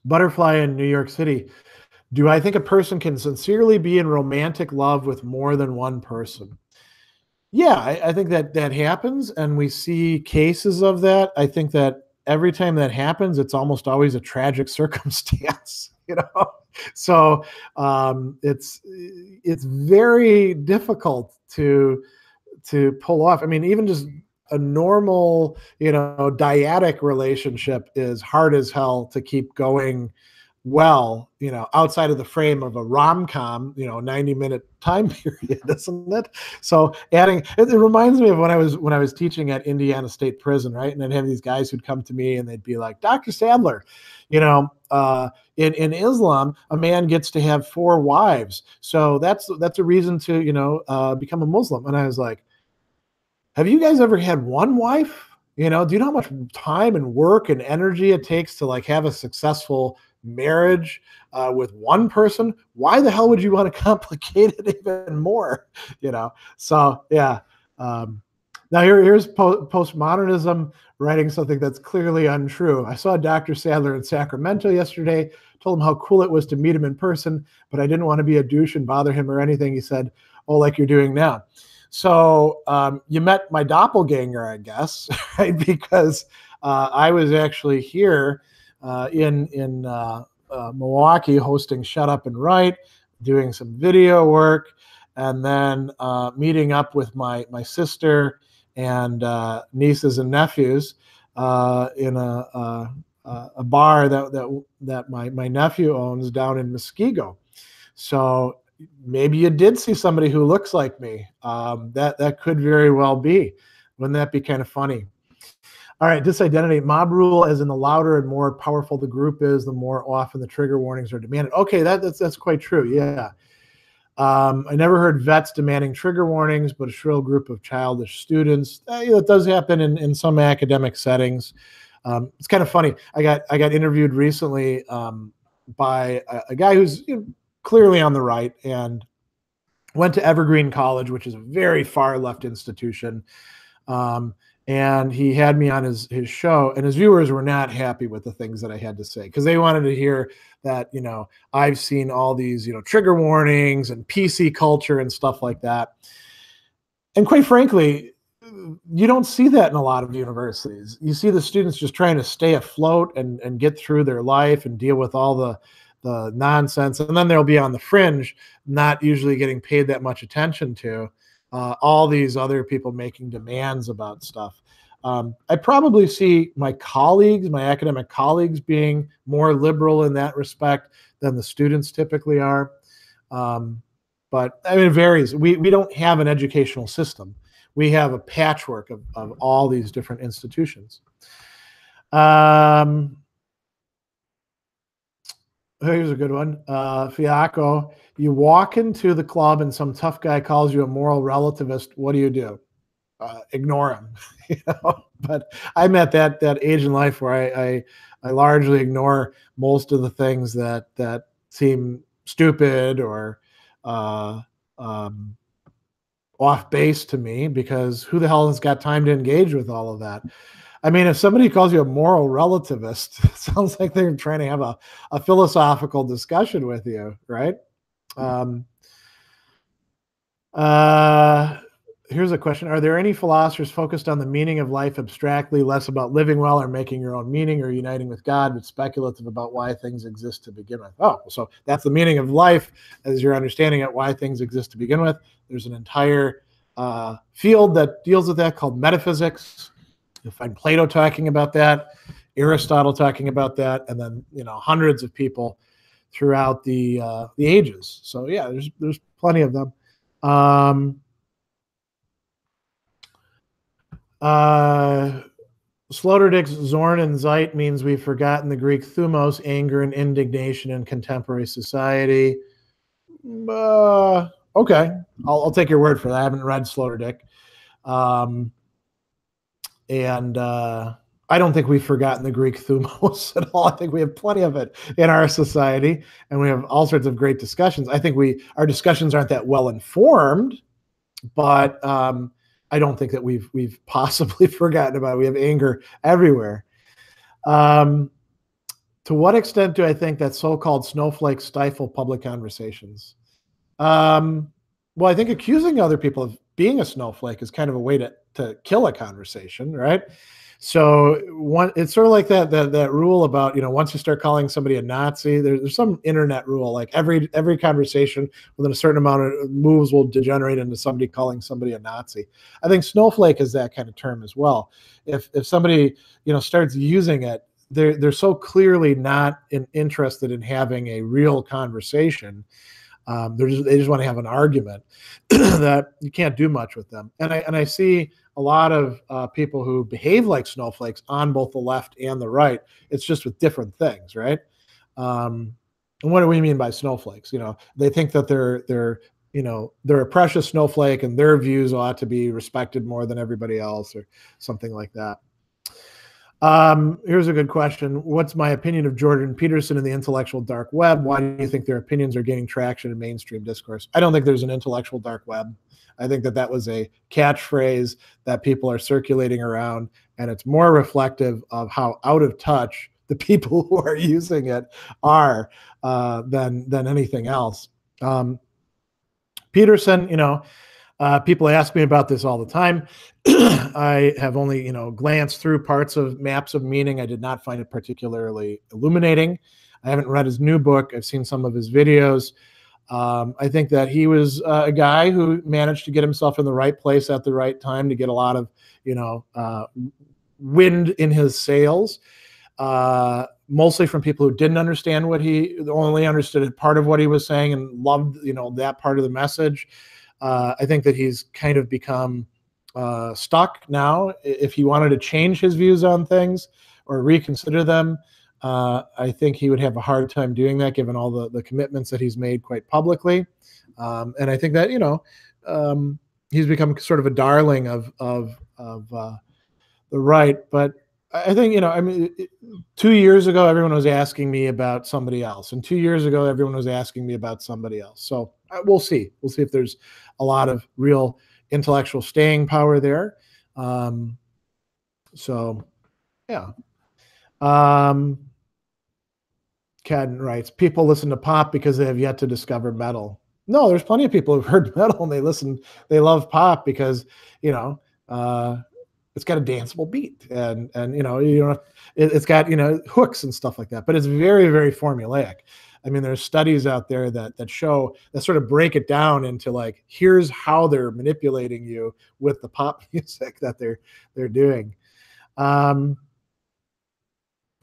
Butterfly in New York City. Do I think a person can sincerely be in romantic love with more than one person? Yeah, I think that happens, and we see cases of that. I think that every time that happens, it's almost always a tragic circumstance, So it's very difficult to pull off. Even just a normal, dyadic relationship is hard as hell to keep going well, outside of the frame of a rom-com, 90-minute time period, isn't it? So it reminds me of when I was teaching at Indiana State Prison, right? And I'd have these guys who'd come to me and they'd be like, Dr. Sadler, in Islam, a man gets to have 4 wives. So that's a reason to, become a Muslim. And I was like, have you guys ever had one wife? Do you know how much time and work and energy it takes to like have a successful marriage with one person? Why the hell would you want to complicate it even more? So yeah. Now here's postmodernism writing something that's clearly untrue. I saw Dr. Sadler in Sacramento yesterday, told him how cool it was to meet him in person, but I didn't want to be a douche and bother him or anything. He said, oh, like you're doing now. So you met my doppelganger, I guess, right? Because I was actually here in Milwaukee hosting Shut Up and Write, doing some video work, and then meeting up with my sister and nieces and nephews in a bar that my nephew owns down in Muskego. So maybe you did see somebody who looks like me. That could very well be. Wouldn't that be kind of funny? All right, disidentity, mob rule, as in the louder and more powerful the group is, the more often the trigger warnings are demanded. Okay, that's quite true. Yeah. I never heard vets demanding trigger warnings, but a shrill group of childish students. It does happen in some academic settings. It's kind of funny. I got interviewed recently by a guy who's clearly on the right and went to Evergreen College, which is a very far left institution. And he had me on his show, and his viewers were not happy with the things that I had to say, because they wanted to hear that, I've seen all these, trigger warnings and PC culture and stuff like that. And quite frankly, you don't see that in a lot of universities. You see the students just trying to stay afloat and get through their life and deal with all the nonsense. And then they'll be on the fringe, not usually getting paid that much attention to. All these other people making demands about stuff. I probably see my academic colleagues being more liberal in that respect than the students typically are. But I mean, it varies. We don't have an educational system. We have a patchwork of all these different institutions. Here's a good one. Fiaco, you walk into the club and some tough guy calls you a moral relativist. What do? Ignore him. But I'm at that age in life where I largely ignore most of the things that seem stupid or off base to me, because who the hell has got time to engage with all of that? I mean, if somebody calls you a moral relativist, it sounds like they're trying to have a philosophical discussion with you, right? Here's a question. Are there any philosophers focused on the meaning of life abstractly, less about living well or making your own meaning or uniting with God, but speculative about why things exist to begin with? Oh, so that's the meaning of life as you're understanding it, why things exist to begin with. There's an entire field that deals with that called metaphysics. You'll find Plato talking about that, Aristotle talking about that, and then hundreds of people throughout the ages. So yeah, there's plenty of them. Sloterdijk's Zorn and Zeit means we've forgotten the Greek thumos, anger and indignation in contemporary society. Okay, I'll take your word for that. I haven't read Sloterdijk. And I don't think we've forgotten the Greek thumos at all. I think we have plenty of it in our society, and we have all sorts of great discussions. I think our discussions aren't that well informed, but I don't think that we've possibly forgotten about it. We have anger everywhere. To what extent do I think that so-called snowflakes stifle public conversations? Well, I think accusing other people of being a snowflake is kind of a way to kill a conversation, right? So it's sort of like that rule about, once you start calling somebody a Nazi, there's some internet rule, like every conversation within a certain amount of moves will degenerate into somebody calling somebody a Nazi. I think snowflake is that kind of term as well. If somebody, starts using it, they're so clearly not interested in having a real conversation. They just want to have an argument that you can't do much with them. And I see a lot of people who behave like snowflakes on both the left and the right. It's just with different things, right? And what do we mean by snowflakes? They think that they're a precious snowflake and their views ought to be respected more than everybody else, or something like that. Here's a good question. What's my opinion of Jordan Peterson and the intellectual dark web? Why do you think their opinions are gaining traction in mainstream discourse? I don't think there's an intellectual dark web. I think that was a catchphrase that people are circulating around, and it's more reflective of how out of touch the people who are using it are than anything else. Peterson, people ask me about this all the time. I have only, glanced through parts of Maps of Meaning. I did not find it particularly illuminating. I haven't read his new book. I've seen some of his videos. I think that he was a guy who managed to get himself in the right place at the right time to get a lot of, wind in his sails, mostly from people who didn't understand what he only understood part of what he was saying and loved, that part of the message. I think that he's kind of become stuck now. If he wanted to change his views on things or reconsider them, I think he would have a hard time doing that given all the commitments that he's made quite publicly. And I think that, he's become sort of a darling of the right. But I think, 2 years ago, everyone was asking me about somebody else. And 2 years ago, everyone was asking me about somebody else. So we'll see. We'll see if there's a lot of real intellectual staying power there. So, yeah. Cadden writes, people listen to pop because they have yet to discover metal. No, there's plenty of people who've heard metal and they love pop because, it's got a danceable beat and it's got, hooks and stuff like that, but it's very, very formulaic. I mean, there's studies out there that sort of break it down into like, here's how they're manipulating you with the pop music that they're doing.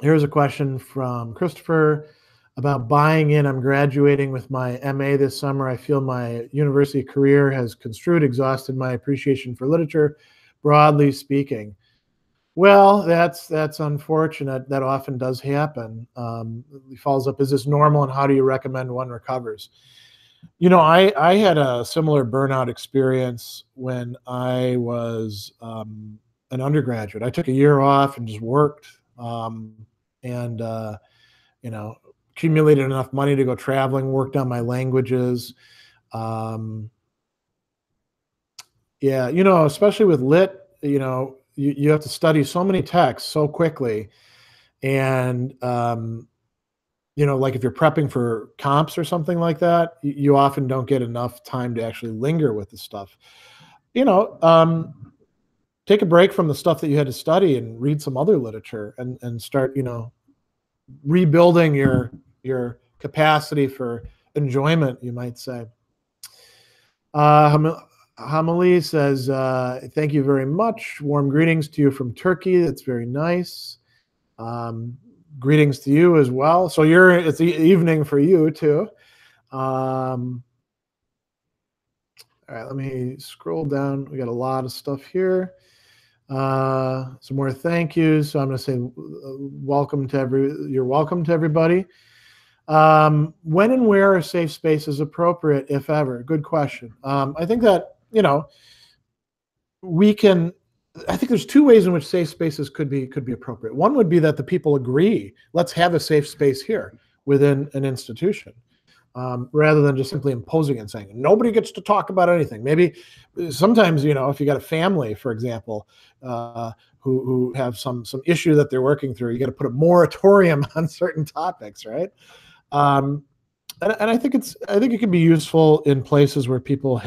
Here's a question from Christopher about buying in. I'm graduating with my MA this summer. I feel my university career has exhausted my appreciation for literature, broadly speaking. Well, that's unfortunate. That often does happen. He follows up, is this normal and how do you recommend one recovers? I had a similar burnout experience when I was an undergraduate. I took a year off and just worked and accumulated enough money to go traveling, worked on my languages. Especially with lit, you have to study so many texts so quickly. And, like if you're prepping for comps or something like that, you often don't get enough time to actually linger with the stuff. Take a break from the stuff that you had to study and read some other literature and start, rebuilding your capacity for enjoyment, you might say. Hamali says, thank you very much. Warm greetings to you from Turkey. That's very nice. Greetings to you as well. So it's the evening for you too. All right, let me scroll down. We got a lot of stuff here. Some more thank yous. So I'm going to say you're welcome to everybody. When and where a safe space is appropriate, if ever? Good question. I think that, I think there's two ways in which safe spaces could be appropriate. One would be that the people agree, let's have a safe space here within an institution, rather than just simply imposing and saying, nobody gets to talk about anything. Maybe sometimes, if you got a family, for example, who have some issue that they're working through, you got to put a moratorium on certain topics, right? And I think it can be useful in places where people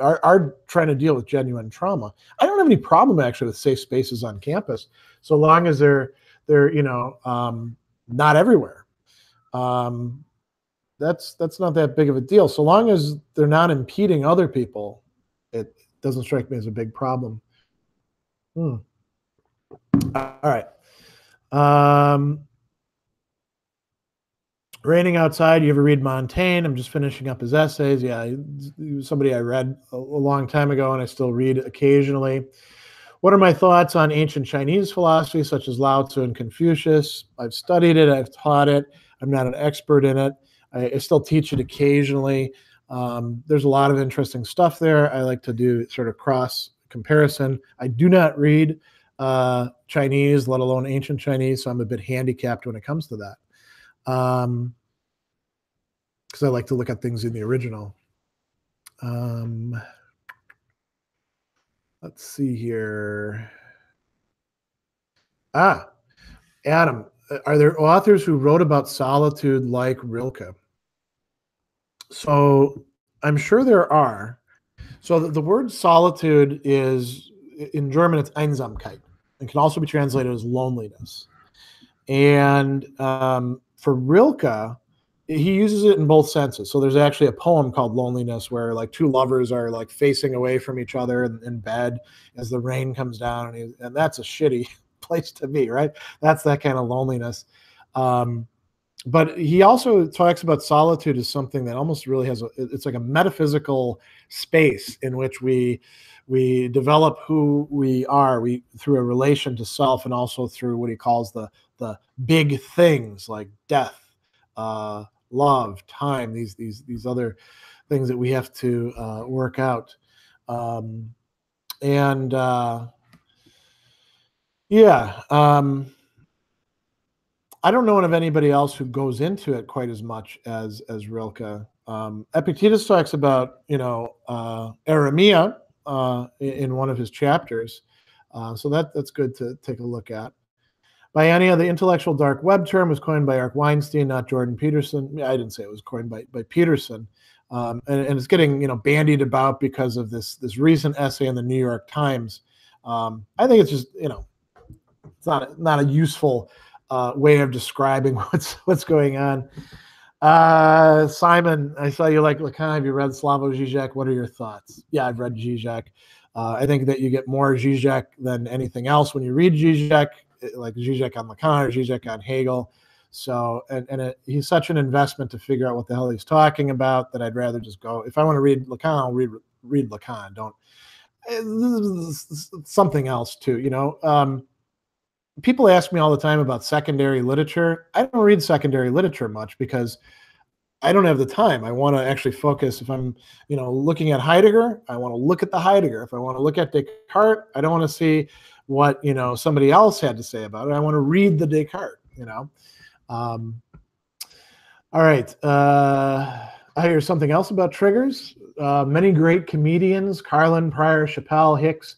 are trying to deal with genuine trauma. I don't have any problem actually with safe spaces on campus, so long as they're not everywhere. That's not that big of a deal. So long as they're not impeding other people, it doesn't strike me as a big problem. All right. Raining Outside, you ever read Montaigne? I'm just finishing up his essays. Yeah, he was somebody I read a long time ago and I still read occasionally. What are my thoughts on ancient Chinese philosophy, such as Lao Tzu and Confucius? I've studied it. I've taught it. I'm not an expert in it. I still teach it occasionally. There's a lot of interesting stuff there. I like to do sort of cross comparison. I do not read Chinese, let alone ancient Chinese, so I'm a bit handicapped when it comes to that. Because I like to look at things in the original. Let's see here. Adam, are there authors who wrote about solitude like Rilke? So I'm sure there are. So the word solitude is, in German, it's Einsamkeit, and can also be translated as loneliness. And for Rilke, he uses it in both senses. So there's actually a poem called Loneliness where like two lovers are like facing away from each other in bed as the rain comes down, and that's a shitty place to be, right? That's that kind of loneliness. Um, but he also talks about solitude as something that almost really it's like a metaphysical space in which we develop who we are, we through a relation to self, and also through what he calls the big things like death, love, time, these other things that we have to work out. um, and yeah I don't know of anybody else who goes into it quite as much as Rilke. Epictetus talks about aramia in one of his chapters, so that's good to take a look at. Biennia, the intellectual dark web term, was coined by Eric Weinstein, not Jordan Peterson. I didn't say it was coined by Peterson, and it's getting bandied about because of this recent essay in the New York Times. I think it's just it's not a useful way of describing what's going on. Simon, I saw you like Lacan. Have you read Slavoj Žižek? What are your thoughts? Yeah, I've read Žižek. I think that you get more Žižek than anything else when you read Žižek, like Žižek on Lacan or Žižek on Hegel. So, he's such an investment to figure out what the hell he's talking about that I'd rather just go. If I want to read Lacan, I'll read Lacan. Don't something else too. People ask me all the time about secondary literature. I don't read secondary literature much because I don't have the time. I want to actually focus. If I'm, looking at Heidegger, I want to look at the Heidegger. If I want to look at Descartes, I don't want to see what, somebody else had to say about it. I want to read the Descartes, All right. I hear something else about triggers. Many great comedians, Carlin, Pryor, Chappelle, Hicks,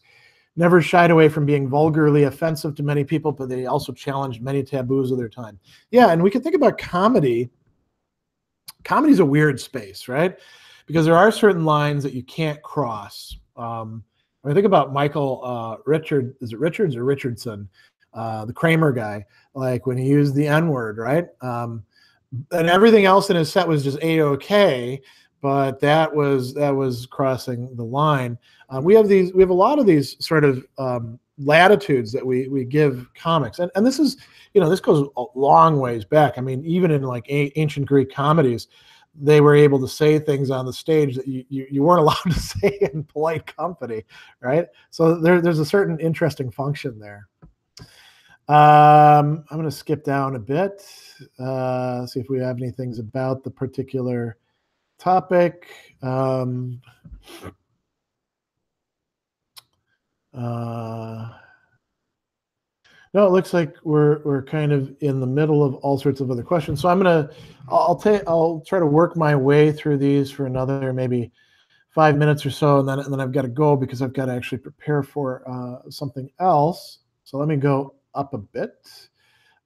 never shied away from being vulgarly offensive to many people, but they also challenged many taboos of their time. Yeah, and we can think about comedy. Comedy's a weird space, right? Because there are certain lines that you can't cross. When I think about Michael is it Richards or Richardson, the Kramer guy, like when he used the N-word, right? And everything else in his set was just A-OK, but that was crossing the line. We have a lot of these sort of latitudes that we give comics, and this is this goes a long ways back. I mean, even in like ancient Greek comedies, they were able to say things on the stage that you weren't allowed to say in polite company, right? So there's a certain interesting function there. I'm going to skip down a bit, see if we have any things about the particular topic. No, it looks like we're kind of in the middle of all sorts of other questions. So I'll try to work my way through these for another maybe 5 minutes or so, and then I've got to go because I've got to actually prepare for something else. So let me go up a bit.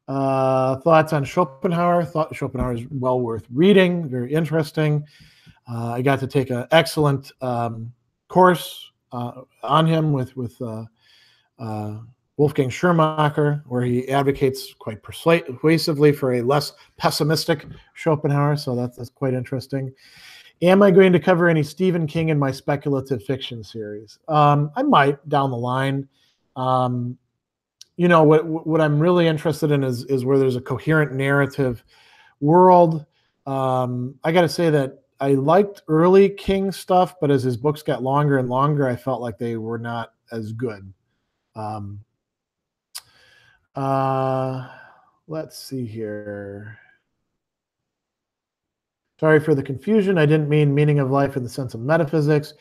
Thoughts on Schopenhauer? Thought Schopenhauer is well worth reading, very interesting. I got to take an excellent course on him with Wolfgang Schirmacher, where he advocates quite persuasively for a less pessimistic Schopenhauer. So that's quite interesting. Am I going to cover any Stephen King in my speculative fiction series? I might down the line. What I'm really interested in is where there's a coherent narrative world. I got to say that I liked early King stuff, but as his books got longer and longer, I felt like they were not as good. Let's see here. Sorry for the confusion. I didn't mean meaning of life in the sense of metaphysics.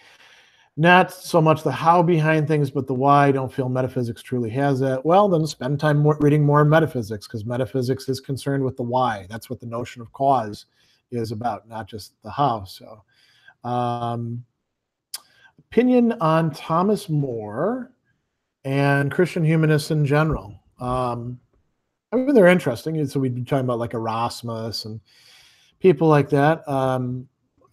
Not so much the how behind things, but the why. I don't feel metaphysics truly has that. Well, then spend time reading more metaphysics, because metaphysics is concerned with the why. That's what the notion of cause is about, not just the how. So, opinion on Thomas More and Christian humanists in general. I mean, they're interesting. So we'd be talking about like Erasmus and people like that.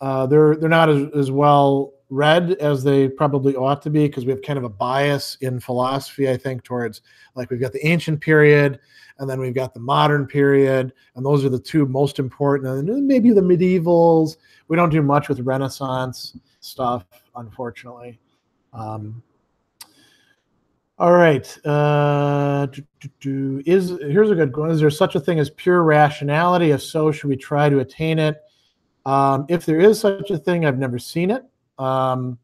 They're not as well read as they probably ought to be, because we have kind of a bias in philosophy, I think, towards, like, we've got the ancient period and then we've got the modern period, and those are the two most important. And then maybe the medievals. We don't do much with Renaissance stuff, unfortunately. All right. Here's a good one. Is there such a thing as pure rationality? If so, should we try to attain it? If there is such a thing, I've never seen it. And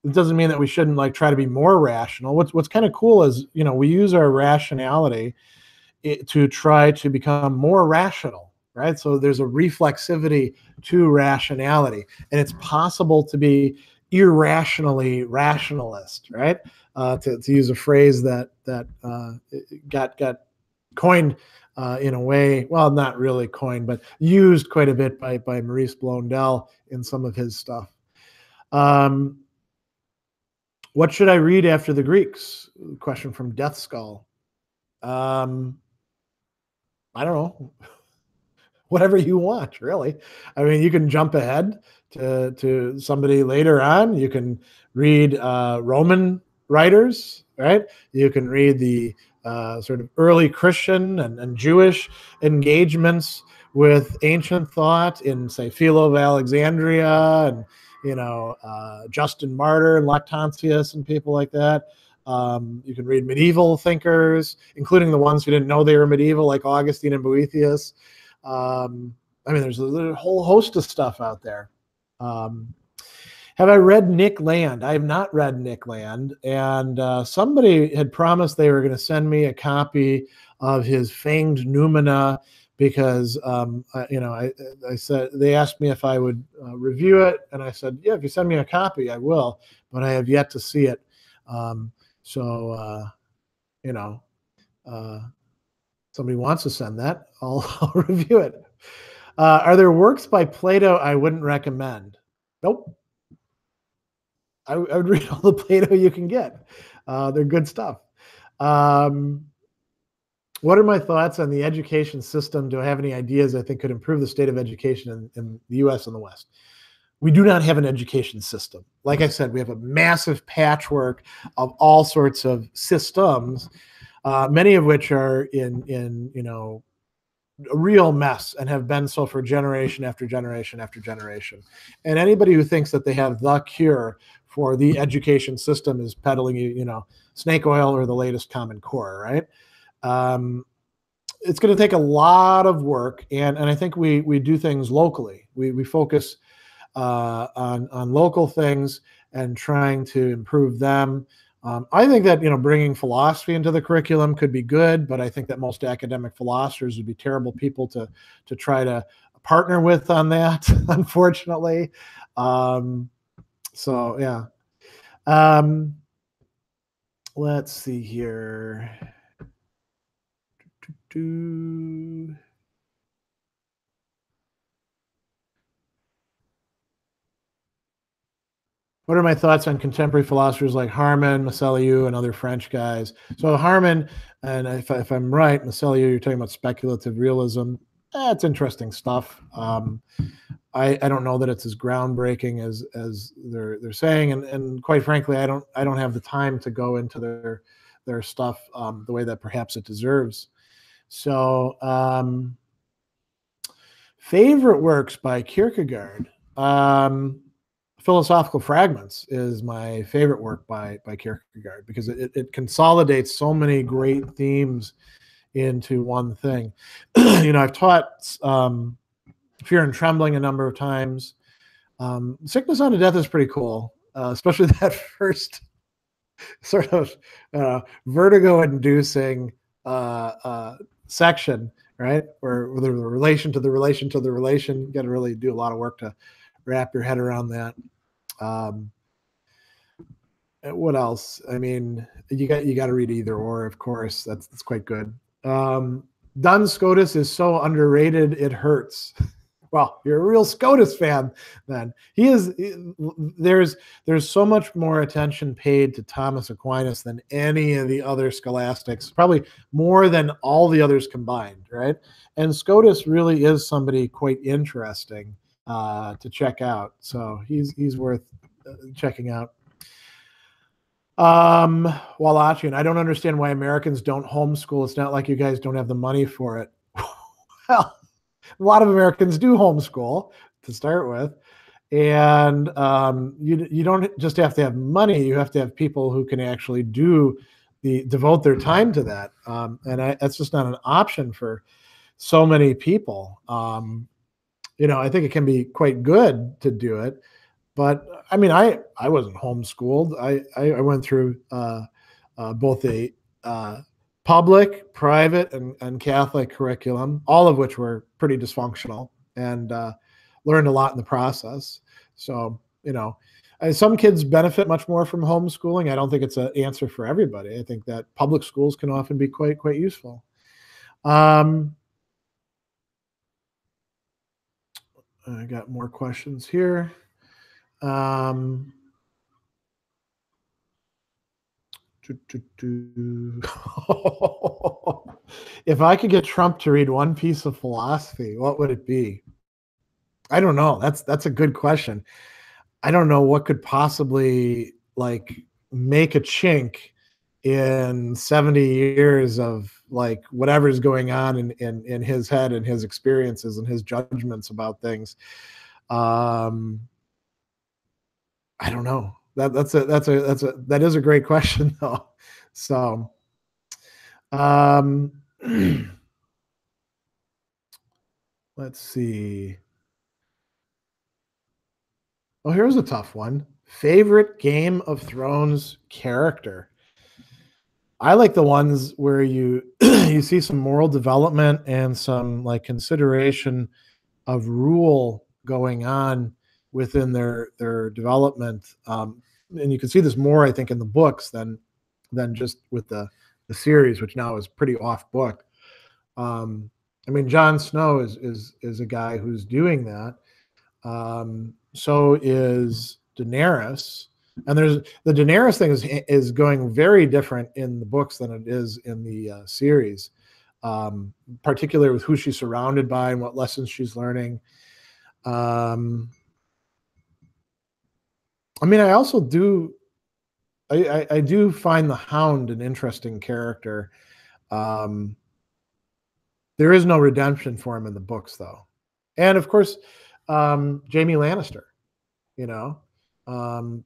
it doesn't mean that we shouldn't, like, try to be more rational. What's kind of cool is, we use our rationality to try to become more rational, right? So there's a reflexivity to rationality, and it's possible to be irrationally rationalist, right? To use a phrase that got coined in a way, well, not really coined, but used quite a bit by Maurice Blondel in some of his stuff. What should I read after the Greeks? Question from Death Skull. I don't know. Whatever you want, really. I mean, you can jump ahead to somebody later on. You can read Roman writers, right? You can read the sort of early Christian and Jewish engagements with ancient thought in, say, Philo of Alexandria, and Justin Martyr and Lactantius and people like that. You can read medieval thinkers, including the ones who didn't know they were medieval, like Augustine and Boethius. I mean, there's a whole host of stuff out there. Have I read Nick Land? I have not read Nick Land, and somebody had promised they were going to send me a copy of his Fanged Noumena, because I said, they asked me if I would review it, and I said, yeah, if you send me a copy, I will, but I have yet to see it. Somebody wants to send that, I'll review it. Are there works by Plato I wouldn't recommend? Nope. I would read all the Plato you can get. They're good stuff. What are my thoughts on the education system? Do I have any ideas I think could improve the state of education in the U.S. and the West? We do not have an education system. Like I said, we have a massive patchwork of all sorts of systems, many of which are in a real mess and have been so for generation after generation after generation. And anybody who thinks that they have the cure for the education system is peddling snake oil or the latest Common Core, right? It's going to take a lot of work, and I think we do things locally. We focus on local things and trying to improve them. I think that bringing philosophy into the curriculum could be good, but I think that most academic philosophers would be terrible people to try to partner with on that, unfortunately. So yeah. Let's see here. What are my thoughts on contemporary philosophers like Harman, Masselieu, and other French guys? So Harman, and if I'm right, Masselieu, you're talking about speculative realism. It's interesting stuff. I don't know that it's as groundbreaking as they're saying, and quite frankly, I don't have the time to go into their stuff the way that perhaps it deserves. So, favorite works by Kierkegaard. Philosophical Fragments is my favorite work by Kierkegaard, because it consolidates so many great themes into one thing. I've taught Fear and Trembling a number of times. Sickness Unto Death is pretty cool, especially that first sort of vertigo-inducing section, right? Where the relation to the relation to the relation. You got to really do a lot of work to wrap your head around that. What else? I mean, you got to read Either Or, of course. That's quite good. Duns Scotus is so underrated it hurts. Well, you're a real Scotus fan then. There's so much more attention paid to Thomas Aquinas than any of the other scholastics, probably more than all the others combined, right? And Scotus really is somebody quite interesting. to check out. So he's worth checking out. Wallachian, I don't understand why Americans don't homeschool. It's not like you guys don't have the money for it. Well, a lot of Americans do homeschool to start with. And you don't just have to have money, you have to have people who can actually devote their time to that. That's just not an option for so many people. I think it can be quite good to do it. But I mean, I wasn't homeschooled. I went through both a public, private, and Catholic curriculum, all of which were pretty dysfunctional, and learned a lot in the process. So, some kids benefit much more from homeschooling. I don't think it's an answer for everybody. I think that public schools can often be quite useful. I got more questions here. If I could get Trump to read one piece of philosophy, what would it be? I don't know. That's a good question. I don't know what could possibly make a chink in 70 years of whatever's going on in his head and his experiences and his judgments about things. I don't know. That is a great question though. So, let's see. Oh, here's a tough one. Favorite Game of Thrones character? I like the ones where you you see some moral development and some consideration of rule going on within their development. And you can see this more, I think, in the books than just with the series, which now is pretty off book. I mean, Jon Snow is a guy who's doing that. So is Daenerys, and the Daenerys thing is going very different in the books than it is in the series, particularly with who she's surrounded by and what lessons she's learning. I mean, I also do. I do find the Hound an interesting character. There is no redemption for him in the books, though, and of course, Jaime Lannister.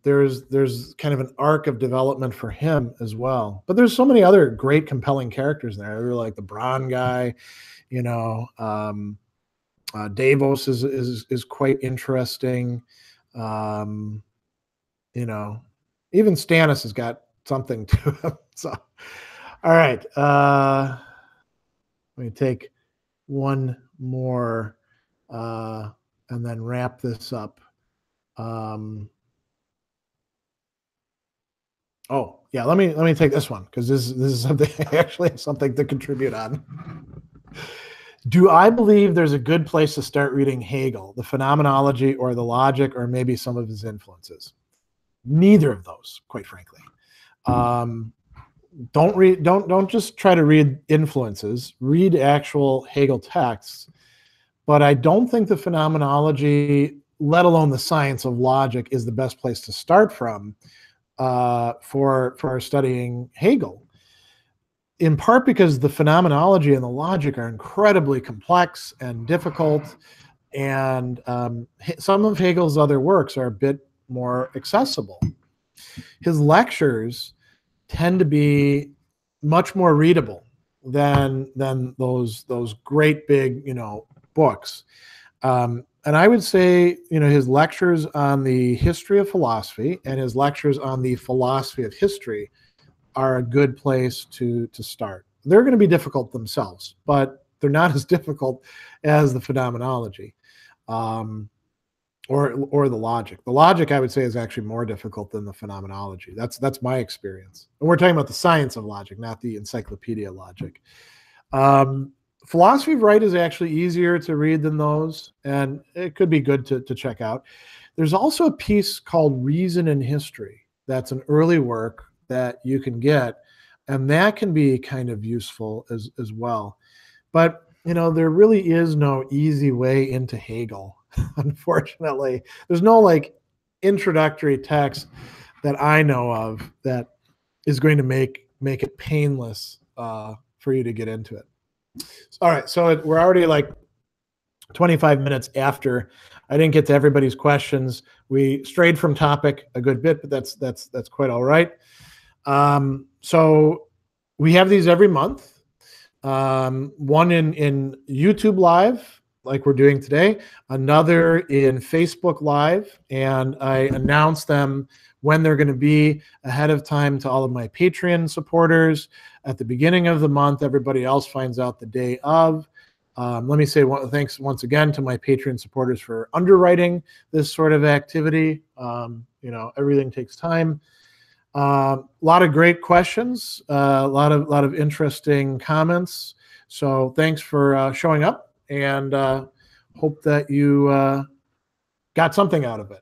There's kind of an arc of development for him as well. But there's so many other great, compelling characters there. I really like the Bronn guy. Davos is quite interesting. Even Stannis has got something to him. So, all right. Let me take one more and then wrap this up. Oh yeah, let me take this one because this is something I actually have something to contribute on. Do I believe there's a good place to start reading Hegel, the phenomenology or the logic, or maybe some of his influences? Neither of those, quite frankly. Don't just try to read influences. Read actual Hegel texts. But I don't think the phenomenology, let alone the science of logic, is the best place to start from for studying Hegel. In part because the phenomenology and the logic are incredibly complex and difficult, and some of Hegel's other works are a bit more accessible. His lectures tend to be much more readable than those great big books. And I would say, his lectures on the history of philosophy and his lectures on the philosophy of history are a good place to start. They're going to be difficult themselves, but they're not as difficult as the phenomenology or the logic. The logic, I would say, is actually more difficult than the phenomenology. That's my experience. And we're talking about the science of logic, not the encyclopedia logic. Philosophy of Right is actually easier to read than those, and it could be good to check out. There's also a piece called Reason in History. That's an early work that you can get, and that can be kind of useful as well. But, there really is no easy way into Hegel. unfortunately. There's no like introductory text that I know of that is going to make it painless for you to get into it. All right, so we're already like 25 minutes after. I didn't get to everybody's questions. We strayed from topic a good bit, but that's quite all right. So we have these every month. One in YouTube Live, like we're doing today, another in Facebook Live, and I announce them when they're going to be ahead of time to all of my Patreon supporters. At the beginning of the month, everybody else finds out the day of. Let me say thanks once again to my Patreon supporters for underwriting this sort of activity. Everything takes time. A lot of great questions, a lot of interesting comments. So thanks for showing up, and hope that you got something out of it.